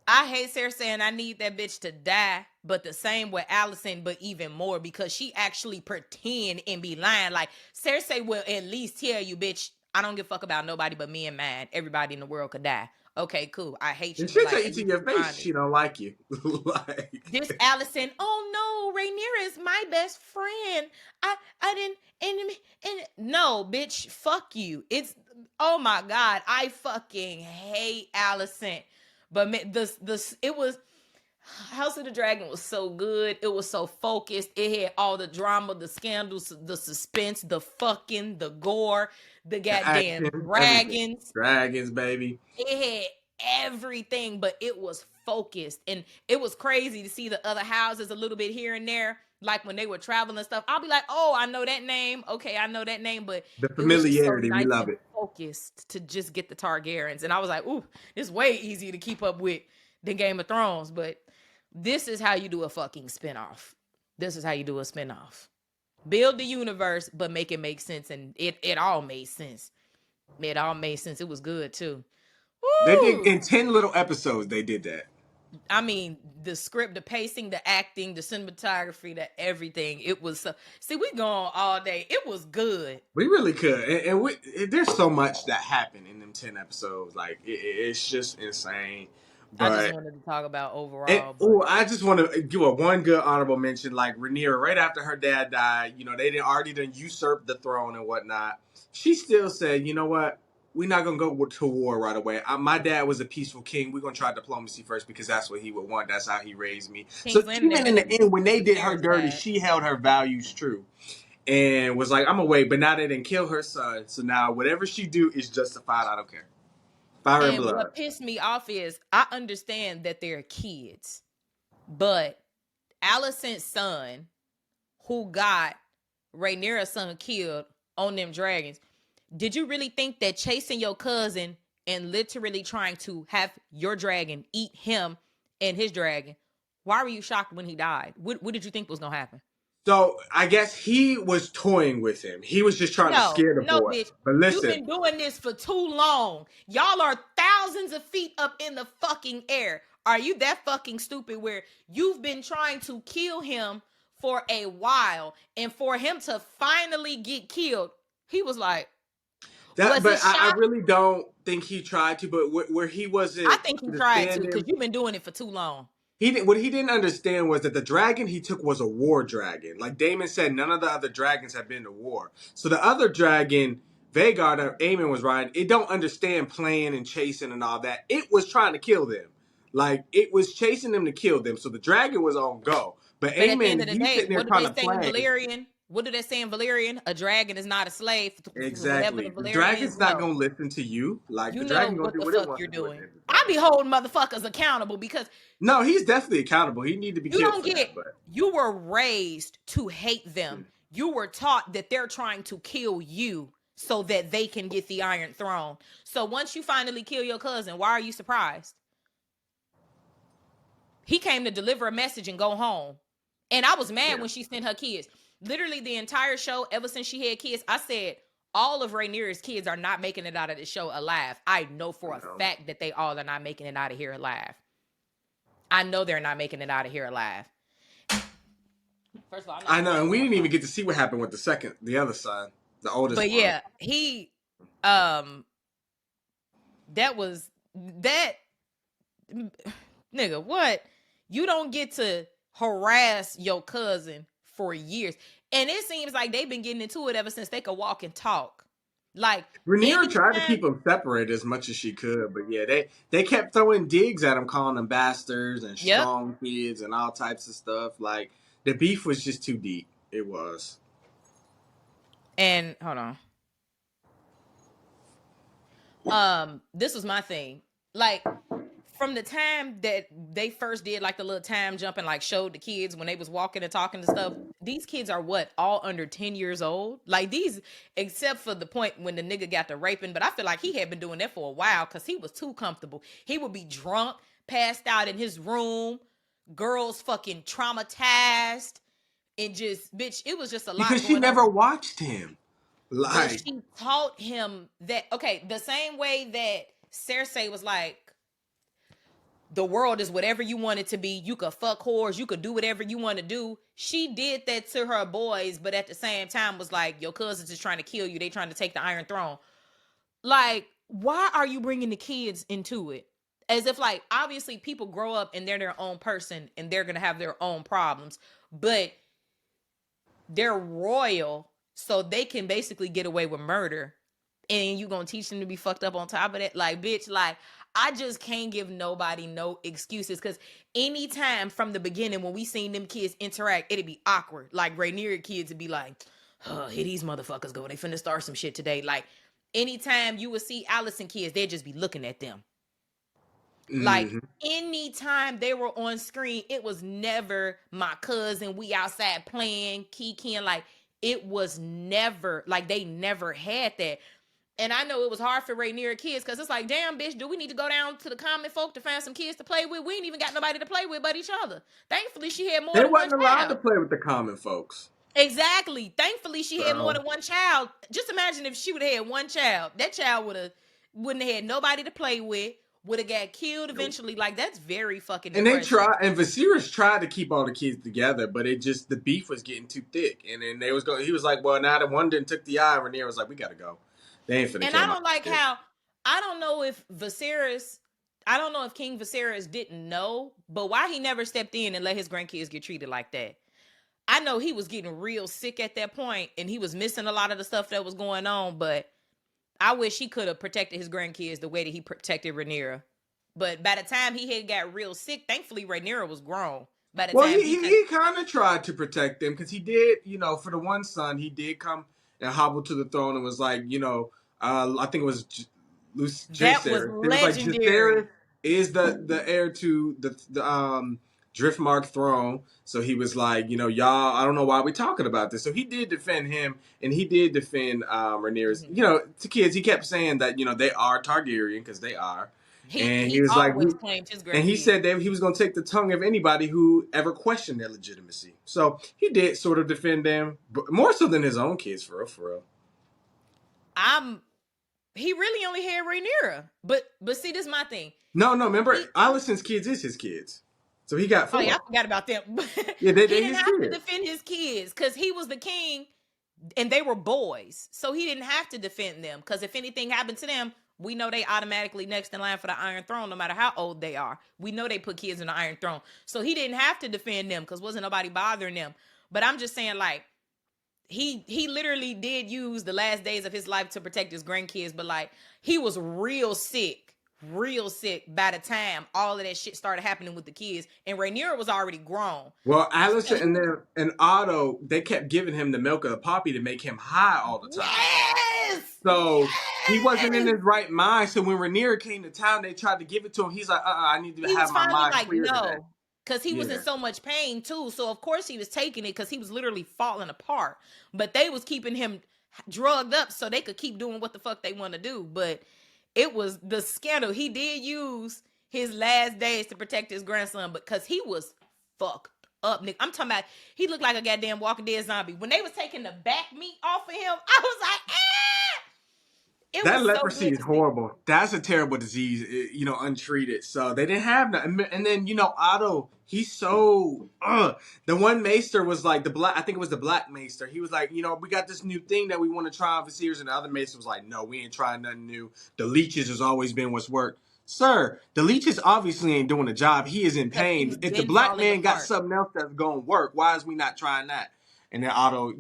I hate Sarah saying I need that bitch to die, but the same with Allison, but even more because she actually pretend and be lying. Like Cersei will at least tell you, bitch, I don't give a fuck about nobody but me and mine. Everybody in the world could die. Okay, cool. I hate And you, but she'll tell like you at to least your be face honest. she don't like you. Like This Allison, oh no, Rhaenyra is my best friend. I didn't and no, bitch, fuck you. It's oh my god, I fucking hate Allison. But this it was House of the Dragon was so good. It was so focused. It had all the drama, the scandals, the suspense, the fucking, the gore, the the goddamn action, everything. dragons. Dragons, baby. It had everything, but it was focused. And it was crazy to see the other houses a little bit here and there. Like when they were traveling and stuff, I'll be like, oh, I know that name. Okay, I know that name. But The it was just so familiarity, we nice love and it. focused to just get the Targaryens. And I was like, ooh, it's way easier to keep up with than Game of Thrones. But this is how you do a fucking spinoff. This is how you do a spinoff. Build the universe, but make it make sense. And it all made sense. It all made sense. It was good too. They did Woo! in 10 little episodes. They did that. I mean, the script, the pacing, the acting, the cinematography, the everything. It was see, we gone all day. It was good. We really could, there's so much that happened in them 10 episodes. Like it's just insane. I just But wanted to talk about overall, but I just want to give a one good honorable mention. Like Rhaenyra, right after her dad died, they didn't already done usurp the throne and whatnot. She still said, "You know what? We're not gonna go to war right away. My dad was a peaceful king. We're gonna try diplomacy first because that's what he would want. That's how he raised me." So King's Landing had even in been the in end, when since they did her Daenerys dirty, died. she held her values true and was like, "I'm gonna wait." But now they didn't kill her son, so now whatever she do is justified. I don't care. Fire and And blood. what pissed me off is I understand that they're kids, but Alicent's son, who got Rhaenyra's son killed on them dragons, did you really think that chasing your cousin and literally trying to have your dragon eat him and his dragon, why were you shocked when he died? What did you think was gonna happen? So I guess he was toying with him. He was just trying to No, scare the no, boy. bitch. But You've listen, been doing this for too long. Y'all are thousands of feet up in the fucking air. Are you that fucking stupid where you've been trying to kill him for a while and for him to finally get killed? He was like, was but it I shock? really don't think he tried to. But where he I wasn't think he tried to because understanding, you've been doing it for too long. what he didn't understand was that the dragon he took was a war dragon. Like Daemon said, none of the other dragons have been to war. So the other dragon, Vagar, that Aemon was riding, it don't understand playing and chasing and all that. It was trying to kill them. Like it was chasing them to kill them. So the dragon was on go. But But at the end Aemon, of the he's day, sitting there what do trying they to say in play. Valyrian? What do they say in Valyrian? A dragon is not a slave. Whatever the Exactly. The Valyrian is, dragon's not no. gonna listen to you. Like You the know dragon gonna what do the what it fuck wants you're to do at the doing. end of the I day. be holding motherfuckers accountable because No, he's definitely accountable. He need to be you killed don't for get, that. But you were raised to hate them. You were taught that they're trying to kill you so that they can get the Iron Throne. So once you finally kill your cousin, why are you surprised? He came to deliver a message and go home. And I was mad yeah, when she sent her kids. Literally the entire show, ever since she had kids, I said, all of Rhaenyra's kids are not making it out of the show alive. I know I for a know. fact that they all are not making it out of here alive. I know they're not making it out of here alive. First of all, I'm not I gonna know, let and we no one didn't talk. even get to see what happened with the other son, the oldest But one. yeah, he um that was that nigga, what? You don't get to harass your cousin for years. And it seems like they've been getting into it ever since they could walk and talk. Like Rhaenyra tried to anytime, keep them separated as much as she could, but yeah, they kept throwing digs at him, calling them bastards and yep. strong kids and all types of stuff. Like the beef was just too deep. It was. And hold on. This was my thing. Like from the time that they first did like the little time jump and like showed the kids when they was walking and talking to stuff, these kids are what, all under 10 years old? Like these, except for the point when the nigga got to raping, but I feel like he had been doing that for a while because he was too comfortable. He would be drunk, passed out in his room, girls fucking traumatized, and just bitch, it was just a lot Because she going never on. watched him. But Like she taught him that, okay, the same way that Cersei was like, the world is whatever you want it to be. You could fuck whores. You could do whatever you want to do. She did that to her boys, but at the same time was like, your cousins is trying to kill you. They trying to take the Iron Throne. Like, why are you bringing the kids into it? As if like, obviously people grow up and they're their own person and they're going to have their own problems, but they're royal. So they can basically get away with murder and you gonna teach them to be fucked up on top of that. Like bitch, like I just can't give nobody no excuses because anytime from the beginning when we seen them kids interact, it'd be awkward. Like Rhaenyra kids would be like, oh, here these motherfuckers go, they finna start some shit today. Like anytime you would see Alicent kids, they'd just be looking at them. Like mhm. anytime they were on screen, it was never my cousin, we outside playing kikiing. Like it was never, like they never had that. And I know it was hard for Rhaenyra kids because it's like, damn, bitch, do we need to go down to the common folk to find some kids to play with? We ain't even got nobody to play with but each other. Thankfully, she had more They than one wasn't allowed to child. play with the common folks. Exactly. Thankfully, she had more So than one child. Just imagine if she would have had one child. That child wouldn't have had nobody to play with, would have got killed eventually. Like, that's very fucking And they depressing. try, and Viserys tried to keep all the kids together, but it just the beef was getting too thick. And then they was going. He was like, "Well, now that one didn't took the eye," Rhaenyra was like, "We gotta go. They ain't finna And kill I my don't like kid." how, I don't know if Viserys, I don't know if King Viserys didn't know, but why he never stepped in and let his grandkids get treated like that. I know he was getting real sick at that point and he was missing a lot of the stuff that was going on, but I wish he could have protected his grandkids the way that he protected Rhaenyra. But by the time he had got real sick, thankfully Rhaenyra was grown. By the Well, time he, he kind of tried to protect them because he did, for the one son, he did come and hobble to the throne and was like, I think it was that was Jacerys. It was like Jacerys legendary. is the heir to the Driftmark throne. So he was like, y'all, I don't know why we're talking about this. So he did defend him and he did defend Rhaenyra's. Mhm. To kids, he kept saying that they are Targaryen because they are, and he He was like, always claimed his and he grandkids. said that he was going to take the tongue of anybody who ever questioned their legitimacy. So he did sort of defend them, but more so than his own kids, for real, for real. I'm He really only had Rhaenyra. But see, this is my thing. No, remember, He Alicent's kids is his kids. So he got Oh yeah, four. I forgot about them. Yeah, He they didn't his have to kids. defend his kids because he was the king and they were boys. So he didn't have to defend them. Because if anything happened to them, we know they automatically next in line for the Iron Throne, no matter how old they are. We know they put kids in the Iron Throne. So he didn't have to defend them because wasn't nobody bothering them. But I'm just saying, like, he literally did use the last days of his life to protect his grandkids, but like he was real sick by the time all of that shit started happening with the kids, and Rhaenyra was already grown. Well, So Alicent he and was, then and Otto, they kept giving him the milk of the poppy to make him high all the time. yes, So he wasn't in yes. his right mind. So when Rhaenyra came to town, they tried to give it to him. He's like, I need to He was have my finally mind like, clear today. no, because he was in Yeah. so much pain too. So of course he was taking it because he was literally falling apart. But they was keeping him drugged up so they could keep doing what the fuck they want to do. But it was the scandal. He did use his last days to protect his grandson because he was fucked up, Nick. I'm talking about he looked like a goddamn Walking Dead zombie. When they was taking the back meat off of him, I was like, ah! It That was so leprosy good is to see. horrible. That's a terrible disease, untreated. So they didn't have that. And then Otto, he's so the one Maester was like the black. I think it was the black Maester. He was like, we got this new thing that we want to try on for Sears, and the other Maester was like, no, we ain't trying nothing new. The leeches has always been what's worked. Sir, the leeches obviously ain't doing the job. He is in Because he was pain. If the been black falling man got apart. something else that's gonna work, why is we not trying that? And then Otto,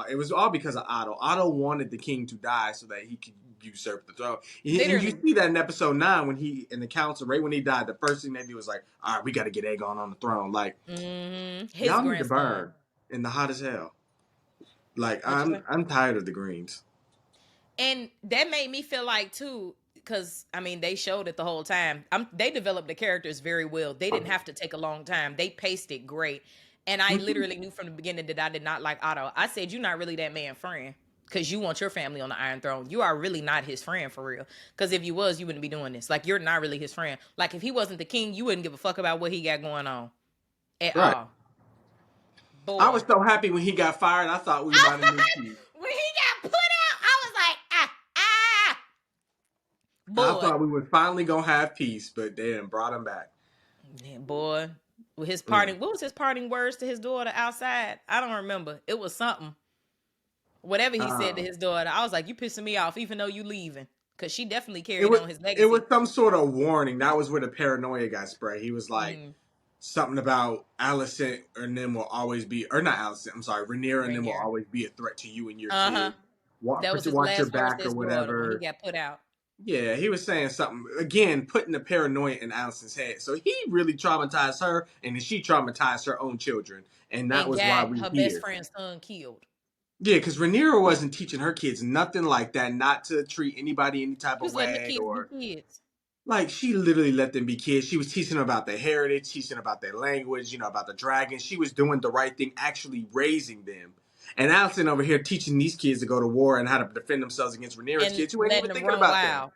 it was all because of Otto. Otto wanted the king to die so that he could usurp the throne. And you Literally. see that in episode 9 when he in the council, right when he died, the first thing they do was like, all right, we got to get Aegon on the throne. Like, His y'all need to grandson. burn in the hot as hell. Like, What you say? I'm tired of the greens. And that made me feel like too, because I mean they showed it the whole time. They developed the characters very well. They didn't have to take a long time. They paced it great. And I literally knew from the beginning that I did not like Otto. I said, you're not really that man friend. Because you want your family on the Iron Throne. You are really not his friend for real. Because if you was, you wouldn't be doing this. Like, you're not really his friend. Like, if he wasn't the king, you wouldn't give a fuck about what he got going on. At Right. all. I was Boy. so happy when he got fired. I thought we might have missed you. When he got put out, I was like, ah. I Boy. thought we were finally gonna have peace, but they done brought him back. Yeah, boy. With his Mm. parting, what was his parting words to his daughter outside? I don't remember. It was something. Whatever he said to Um, his daughter, I was like, you pissing me off, even though you leaving. Because she definitely it carried was on his it was legacy. some sort of warning. That was where the paranoia got spread. He was like, Mm-hmm. something about Alicent and them will always be, or not Alicent, I'm sorry, Rhaenyra and them will Rainier. always be a threat to you and your Uh-huh. kid. That was his Watch your last words to back or his daughter when he whatever. got put out. Yeah, he was saying something, again, putting the paranoia in Alicent's head. So he really traumatized her, and then she traumatized her own children. And that And was why got we're her best here. friend's son killed. Yeah, because Rhaenyra wasn't teaching her kids nothing like that, not to treat anybody any type of Just letting the way, kids be or kids. like she literally let them be kids. She was teaching them about their heritage, teaching them about their language, about the dragons. She was doing the right thing, actually raising them. And Alison over here teaching these kids to go to war and how to defend themselves against Rhaenyra's And kids who ain't letting even them thinking run about them. wild.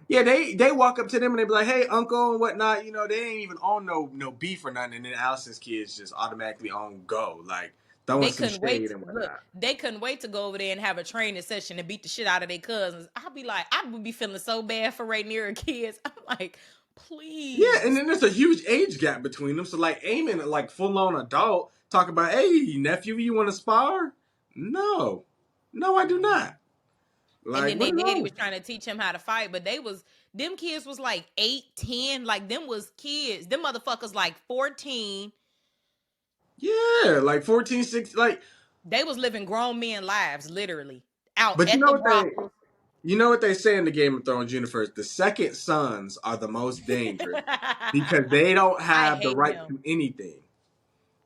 Yeah, they walk up to them and they be like, "Hey, uncle," and whatnot. They ain't even on no beef or nothing. And then Allison's kids just automatically on go. Like throwing They some couldn't wait. shade and Look, whatnot. they couldn't wait to go over there and have a training session and beat the shit out of their cousins. I'll be like, I would be feeling so bad for Rhaenyra kids. I'm like, Yeah, and please. then there's a huge age gap between them. So like Aemon, like full on adult, talk about, hey nephew, you want to spar? No, no, I do not. And Like, then what they is daddy wrong was with you? trying to teach him how to fight, but them kids was like 8, 10, like them was kids. Them motherfuckers like 14. Yeah, like 14, 16, like. They was living grown men lives, literally. Out But at the brothels. you know what they say in the Game of Thrones universe? The second sons are the most dangerous because they don't I have the hate right him. to anything.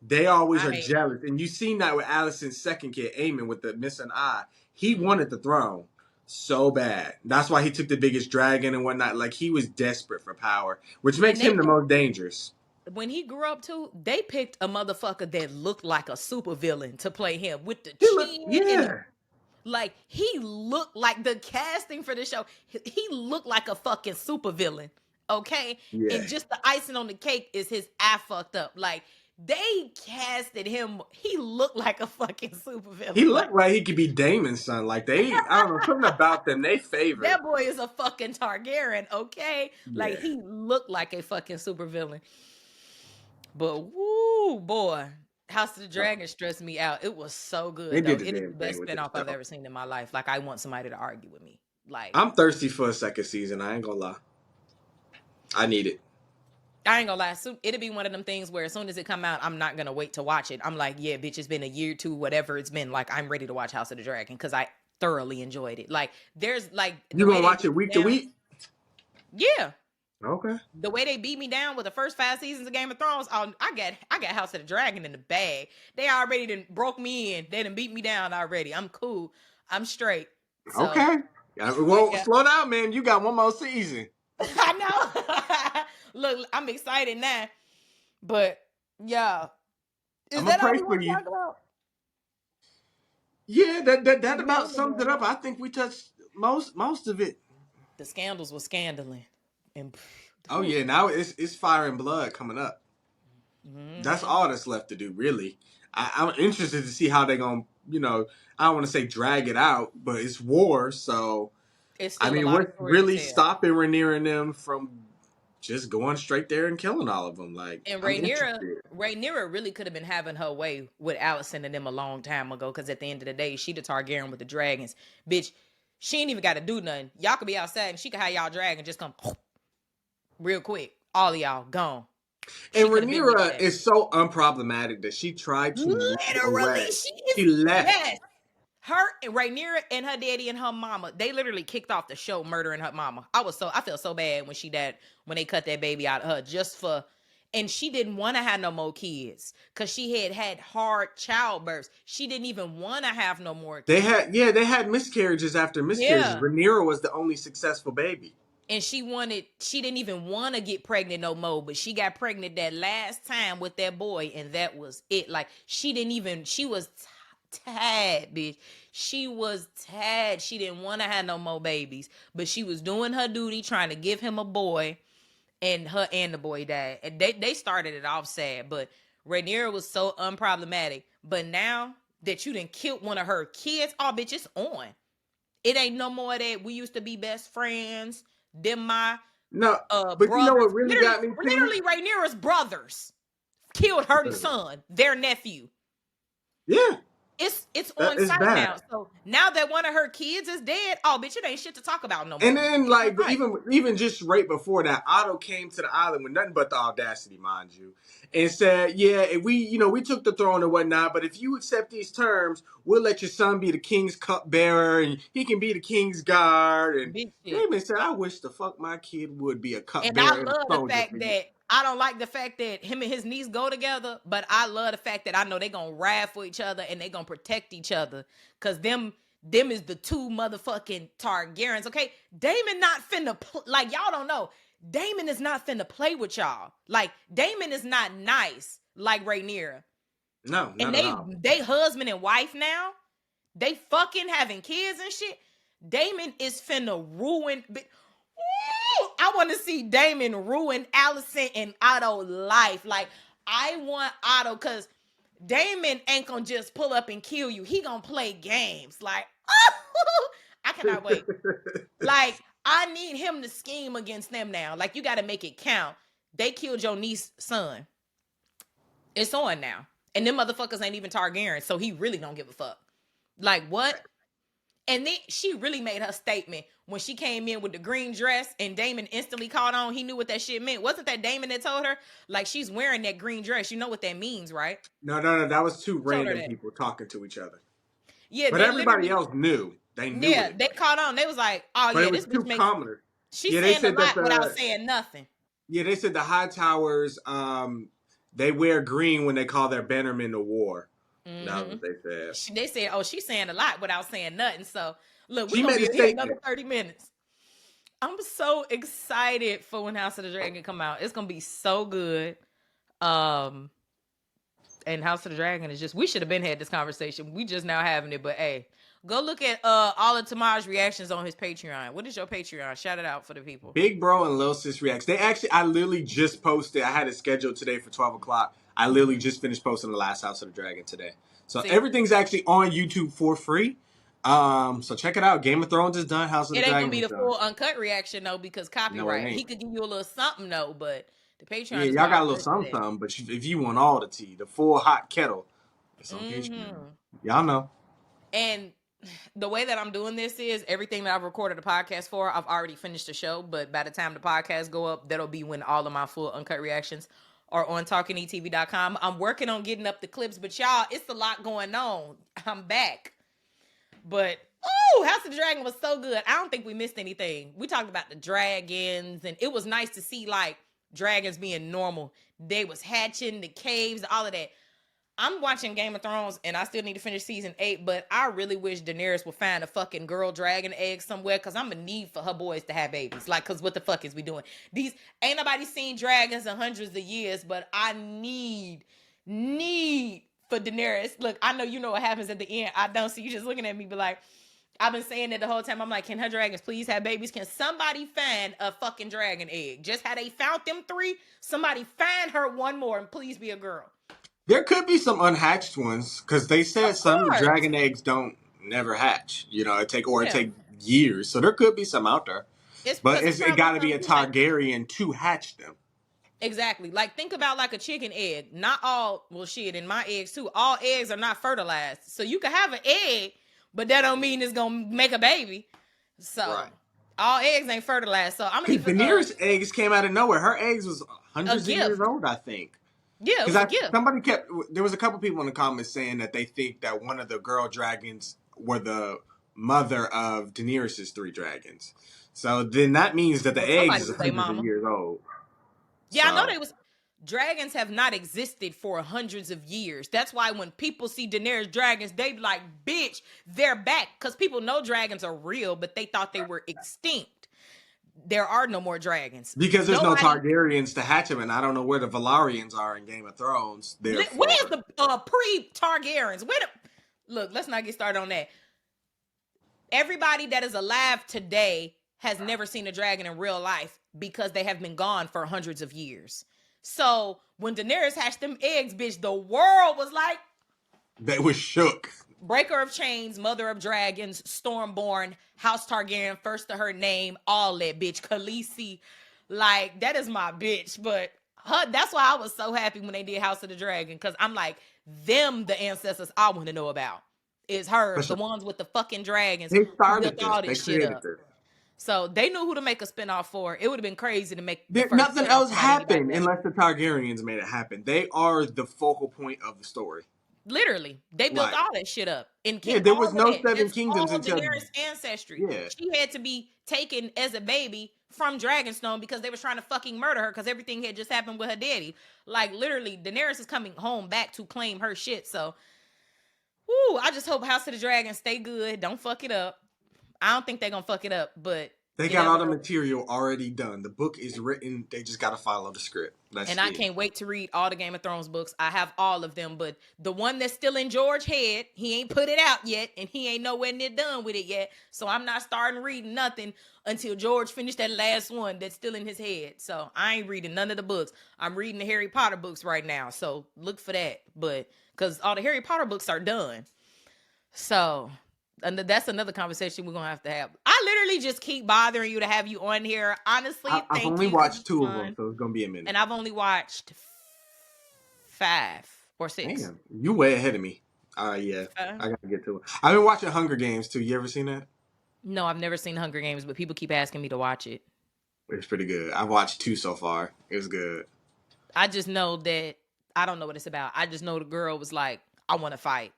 They always I are hate him. jealous, and you seen that with Alicent's second kid, Aemon, with the missing eye. He Mm-hmm. wanted the throne so bad. That's why he took the biggest dragon and whatnot. Like he was desperate for power, which And makes him the most dangerous. when he grew up too, they picked a motherfucker that looked like a supervillain to play him with the He look, chin and the yeah, like. He looked like the casting for the show. He looked like a fucking supervillain. Okay, yeah. and just the icing on the cake is his eye fucked up. Like they casted him. He looked like a fucking He supervillain. Like looked like he could be Daemon's son. Like I don't know, something about them. They favor. that boy is a fucking Targaryen. Okay, like Yeah, he looked like a fucking supervillain. But woo, boy, House of the no, Dragon stressed me out. It was so they good though. did the It is damn the thing best with this spinoff I've show. ever seen in my life. Like I want somebody to argue with me. Like I'm thirsty for a second season. I ain't gonna lie. I need it. I ain't gonna lie. It'll be one of them things where as soon as it come out, I'm not gonna wait to watch it. I'm like, yeah, bitch, it's been a year, two, whatever it's been. Like I'm ready to watch House of the Dragon because I thoroughly enjoyed it. Like there's like the You way gonna they watch beat it me week to down. week? Yeah. Okay. The way they beat me down with the first 5 seasons of Game of Thrones, I got House of the Dragon in the bag. They already done broke me in. They done beat me down already. I'm cool. I'm straight. So Okay. I Well, got slow down, man. You got one more season. I know. Look, I'm excited now. But yeah. Is I'm gonna that all pray we for want to you. talk about? Yeah, that You know about the sums it damn up. I thing. think we touched most of it. The scandals were scandaling. And Oh yeah, now it's fire and blood coming up. That's mm-hmm. all that's left to do, really. I'm interested to see how they're gonna, I don't want to say drag it out, but it's war, so It's I still a mean, lot of what's story to really tell. stopping Rhaenyra and them from just going straight there and killing all of them? Like, And I'm Rhaenyra, interested. Rhaenyra really could have been having her way with Alicent and them a long time ago. Because at the end of the day, she the Targaryen with the dragons, bitch. She ain't even got to do nothing. Y'all could be outside and she could have y'all dragon just come real quick. All of y'all gone. She And could have been did Rhaenyra that. is so unproblematic that she tried to run Literally, away. she She is. left. Yes, her and Rhaenyra and her daddy and her mama, they literally kicked off the show murdering her mama. I felt so bad when she died, when they cut that baby out of her just for, and she didn't want to have no more kids because she had hard childbirths. She didn't even want to have no more kids. They had miscarriages after miscarriages. Yeah. Rhaenyra was the only successful baby. And she didn't even want to get pregnant no more, but she got pregnant that last time with that boy, and that was it. Like she was tired, bitch. She was tired. She didn't want to have no more babies, but she was doing her duty, trying to give him a boy, and her and the boy died. And they started it off sad, but Rhaenyra was so unproblematic. But now that you done killed one of her kids, oh bitch, it's on. It ain't no more of that we used to be best friends. Them my No, but you know brothers. what really got me too? Literally Rhaenyra's brothers killed her son, their nephew. Yeah, It's that on is site now. bad. So now that one of her kids is dead, oh bitch, it ain't shit to talk about no And more. then, It's on like, but site. even just right before that, Otto came to the island with nothing but the audacity, mind you, and said, "Yeah, if we took the throne and whatnot, but if you accept these terms, we'll let your son be the king's cupbearer, and he can be the king's guard." And Big shit. Daemon said, "I wish the fuck my kid would be a And I cupbearer and a love the soldier for fact you." that I don't like the fact that him and his niece go together, but I love the fact that I know they gonna ride for each other and they gonna protect each other. Cause them is the two motherfucking Targaryens. Okay, Daemon not finna like y'all don't know. Daemon is not finna play with y'all. Like Daemon is not nice like Rhaenyra. No, And not at all. they husband and wife now. They fucking having kids and shit. Daemon is finna ruin. Ooh, I want to see Daemon ruin Alicent and Otto life. Like I want Otto because Daemon ain't gonna just pull up and kill you. He gonna play games. Like, I cannot wait. Like, I need him to scheme against them now. Like, you got to make it count. They killed your niece's son. It's on now. And them motherfuckers ain't even Targaryen, so he really don't give a fuck. Like, what? And then she really made her statement when she came in with the green dress and Daemon instantly caught on. He knew what that shit meant. Wasn't that Daemon that told her? Like, she's wearing that green dress. You know what that means, right? No. That was two Who told her random that? people talking to each other. Yeah, But they everybody literally, else knew. They knew yeah, it. they caught on. They was like, oh, But yeah, it was this two bitch makes, commoners. she's Yeah, they saying a said that lot without saying nothing. they said the High Towers they wear green when they call their bannermen to war. That's Mm-hmm. what they said. They said, oh, she's saying a lot without saying nothing. So, look, we're She going to made be a here another statement. 30 minutes. I'm so excited for when House of the Dragon come out. It's going to be so good. And House of the Dragon is just, we should have been had this conversation. We just now having it, but hey, go look at all of Tamar's reactions on his Patreon. What is your Patreon? Shout it out for the people. Big Bro and Lil Sis Reacts. I literally just posted. I had it scheduled today for 12 o'clock. I literally just finished posting the last House of the Dragon today. So See, everything's actually on YouTube for free. So check it out. Game of Thrones is done. House of the it ain't gonna Dragon be is the done. full uncut reaction though, because No, it copyright. He ain't. could give you a little something though, but the Patreon Yeah, is where y'all all got a the little good shit something, at. something, but if you want all the tea, the full hot kettle, it's on Patreon. Mm-hmm. Y'all know. And the way that I'm doing this is everything that I've recorded a podcast for, I've already finished the show, but by the time the podcast go up, that'll be when all of my full uncut reactions are on talkingetv.com. I'm working on getting up the clips, but y'all, it's a lot going on. I'm back. But House of the Dragon was so good. I don't think we missed anything. We talked about the dragons, and it was nice to see like dragons being normal. They was hatching, the caves, all of that. I'm watching Game of Thrones and I still need to finish season 8, but I really wish Daenerys would find a fucking girl dragon egg somewhere, because I'm gonna need for her boys to have babies. Like, because what the fuck is we doing? These ain't nobody seen dragons in hundreds of years, but I need for Daenerys. Look, I know you know what happens at the end. I don't see you just looking at me, but like, I've been saying that the whole time. I'm like, can her dragons please have babies? Can somebody find a fucking dragon egg? Just how they found them 3, somebody find her one more and please be a girl. There could be some unhatched ones because they said Of some course. dragon eggs don't never hatch. You know, it Yeah. take years. So there could be some out there, It's but because it's it probably got to be a some like, Targaryen to hatch them. exactly. Like, think about like a chicken egg. Not all, well, shit, in my eggs too. All eggs are not fertilized. So you can have an egg, but that don't mean it's gonna make a baby. So Right. all eggs ain't fertilized. So I'm gonna Because need Daenerys' eggs came out of nowhere. Her eggs was a hundreds of years gift. old, I think. Yeah, it was a gift. There was a couple people in the comments saying that they think that one of the girl dragons were the mother of Daenerys' 3 dragons. So then that means that the Well, eggs somebody is was their hundreds of mama. years old. Yeah, I know So they was. Dragons have not existed for hundreds of years. That's why when people see Daenerys dragons, they be like, bitch, they're back. Because people know dragons are real, but they thought they were extinct. There are no more dragons. because there's no Nobody. Targaryens to hatch them, and I don't know where the Valarians are in Game of Thrones. Where's Therefore, the pre-Targaryens? Look, let's not get started on that. Everybody that is alive today has never seen a dragon in real life because they have been gone for hundreds of years. So when Daenerys hatched them eggs, bitch, the world was like, they was shook. Breaker of Chains, Mother of Dragons, Stormborn, House Targaryen, first to her name, all that, bitch. Khaleesi, like, that is my bitch. But that's why I was so happy when they did House of the Dragon, because I'm like, them the ancestors I want to know about. Is her, the ones with the fucking dragons They who built started this. all They this shit created up. this. So they knew who to make a spinoff for. It would have been crazy to make the first Nothing spinoff else about anybody happened else. unless the Targaryens made it happen. They are the focal point of the story. Literally, they built Like, all that shit up. And yeah, there all was of no that. 7 That's kingdoms all until Daenerys' ancestry. yeah. She had to be taken as a baby from Dragonstone because they was trying to fucking murder her because everything had just happened with her daddy. Like, literally, Daenerys is coming home back to claim her shit. So, I just hope House of the Dragon stay good. Don't fuck it up. I don't think they're gonna fuck it up, but They You got all never the know. material already done. The book is written. They just got to follow the script. That's And I it. can't wait to read all the Game of Thrones books. I have all of them, but the one that's still in George's head, he ain't put it out yet, and he ain't nowhere near done with it yet. So I'm not starting reading nothing until George finished that last one that's still in his head. So I ain't reading none of the books. I'm reading the Harry Potter books right now. So look for that. But because all the Harry Potter books are done. So and that's another conversation we're gonna have to have. I literally just keep bothering you to have you on here. Honestly, I've thank only you because watched it's two of them, fun. so it's gonna be a minute. And I've only watched five or six. Damn, you way ahead of me. Yeah, Five? I gotta get to it. I've been watching Hunger Games too. You ever seen that? No, I've never seen Hunger Games, but people keep asking me to watch it. It's pretty good. I've watched two so far. It was good. I just know that I don't know what it's about. I just know the girl was like, I want to fight,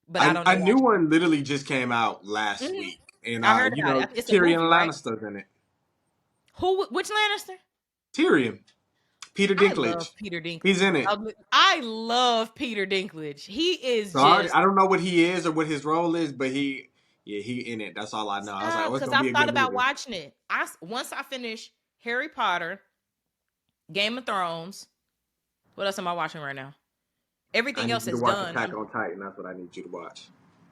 but I I don't a know why. new one literally just came out last Mhm. week, and I heard about it. It's a movie, Tyrion right? Lannister's in it. Who? Which Lannister? Tyrion, Peter I love Dinklage, Peter Dinklage. he's in it. I love Peter Dinklage. He is So just I don't know what he is or what his role is, but he in it. That's all I know. I was like, stop oh, it's because gonna be I've a thought good about movie. watching it. Once I finish Harry Potter, Game of Thrones. What else am I watching right now? I Everything need else you to is watch done. Attack on Titan. That's what I need you to watch.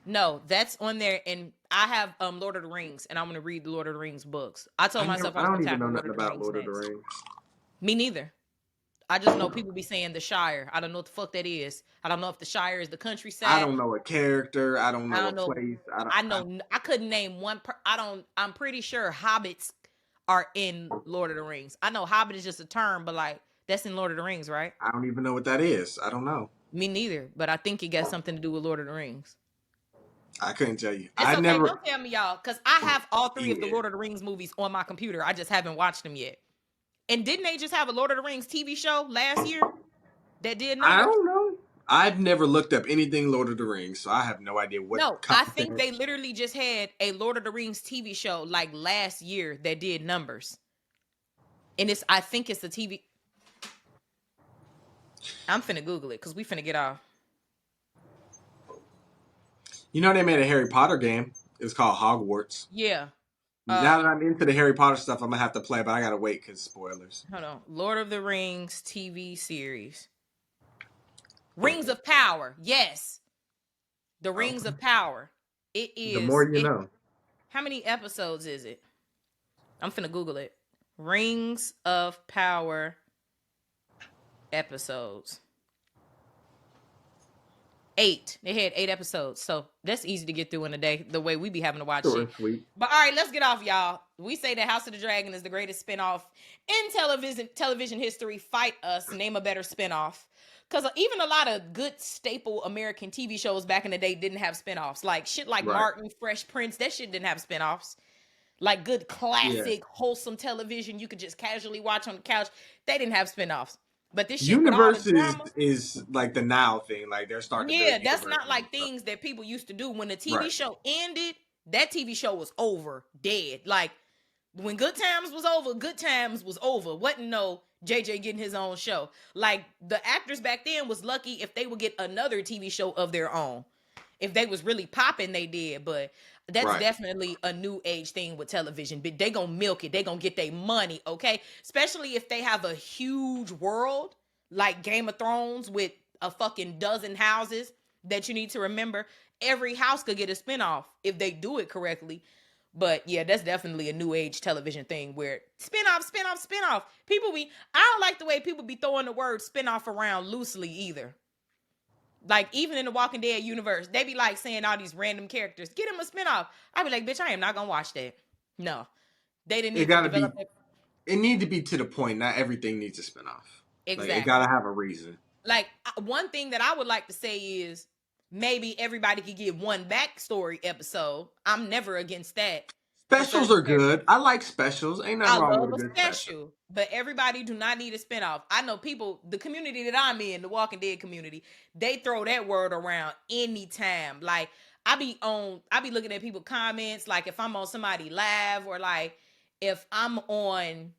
No, that's on there, and I have Lord of the Rings, and I'm gonna read the Lord of the Rings books. I told myself I I was don't gonna even know tackle Lord nothing of the about Rings Lord of the next. Rings. Me neither. I just know people be saying the Shire. I don't know what the fuck that is. I don't know if the Shire is the I countryside. don't know a character. I don't I know a don't know. place. I know. I couldn't name one. I don't. I'm pretty sure hobbits are in Lord of the Rings. I know Hobbit is just a term, but like that's in Lord of the Rings, right? I don't even know what that is. I don't know. Me neither. But I think it got something to do with Lord of the Rings. I couldn't tell you. It's I okay. never. Don't tell me, y'all, because I have all three of the Yeah. Lord of the Rings movies on my computer. I just haven't watched them yet. And didn't they just have a Lord of the Rings TV show last year that did I numbers? don't know. I've never looked up anything Lord of the Rings, so I have no idea what No, I think content. they literally just had a Lord of the Rings TV show like last year that did numbers. And I think it's a TV. I'm finna Google it because we finna get off. You know, they made a Harry Potter game. It's called Hogwarts. Yeah. Now that I'm into the Harry Potter stuff, I'm gonna have to play, but I gotta wait because spoilers. Hold on. Lord of the Rings TV series. Rings of Power. Yes. The Rings Okay. of Power. It The more is. you know. How many episodes is it? I'm finna Google it. Rings of Power episodes. 8. They had 8 episodes. So that's easy to get through in a day, the way we be having to watch Short shit. and sweet. But all right, let's get off, y'all. We say that House of the Dragon is the greatest spinoff in television history. Fight us. Name a better spinoff. Because even a lot of good staple American TV shows back in the day didn't have spinoffs. Like shit like Right. Martin, Fresh Prince, that shit didn't have spinoffs. Like good Yeah. classic wholesome television you could just casually watch on the couch. They didn't have spinoffs. But this shit with all the Universe drama, is like the now thing. Like they're starting to yeah, build that's not universes and like stuff. things that people used to do. When the TV Right. show ended, that TV show was over, dead. Like when Good Times was over, Good Times was over. Wasn't no JJ getting his own show. Like the actors back then was lucky if they would get another TV show of their own. If they was really popping, they did. But that's Right. definitely a new age thing with television. But they gonna milk it. They gonna get their money, okay? Especially if they have a huge world like Game of Thrones with a fucking dozen houses that you need to remember. Every house could get a spinoff if they do it correctly. But yeah, that's definitely a new age television thing where spinoff. I don't like the way people be throwing the word spinoff around loosely either. Like even in the Walking Dead universe, they be like saying all these random characters, get him a spinoff. I be like, bitch, I am not gonna watch that. No, they didn't It need to gotta develop be. it. It need to be to the point. Not everything needs a spinoff. Like it Exactly. gotta have a reason. Like one thing that I would like to say is maybe everybody could get one backstory episode. I'm never against that for Specials certain are characters. good. I like specials. Ain't nothing I wrong with love a a good special. special, but everybody do not need a spinoff. I know people, the community that I'm in, the Walking Dead community, they throw that word around anytime. Like I be looking at people comments, like if I'm on somebody live or like if I'm on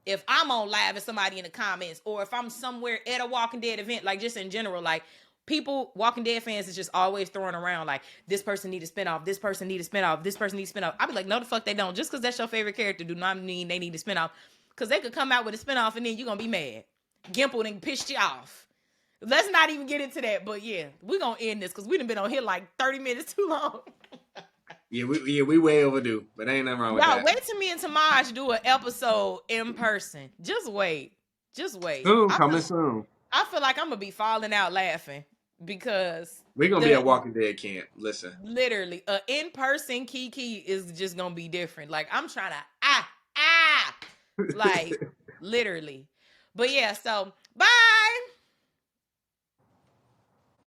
if I'm on live and somebody in the comments, or if I'm somewhere at a Walking Dead event, like just in general, like people, Walking Dead fans is just always throwing around like this person need a spinoff, this person need a spinoff, this person needs a spinoff. I'd be like, no, the fuck they don't. Just because that's your favorite character do not mean they need a spinoff. Because they could come out with a spinoff and then you're gonna be mad. Gimple and pissed you off. Let's not even get into that. But yeah, we're gonna end this because we done been on here like 30 minutes too long. we way overdue, but ain't nothing wrong with that. Wait till me and Tamaj do an episode in person. Just wait. Soon, coming soon. I feel like I'm gonna be falling out laughing because we're gonna be at Walking Dead camp. Listen, literally, in-person Kiki is just gonna be different. Like I'm trying to like literally. But yeah, so bye.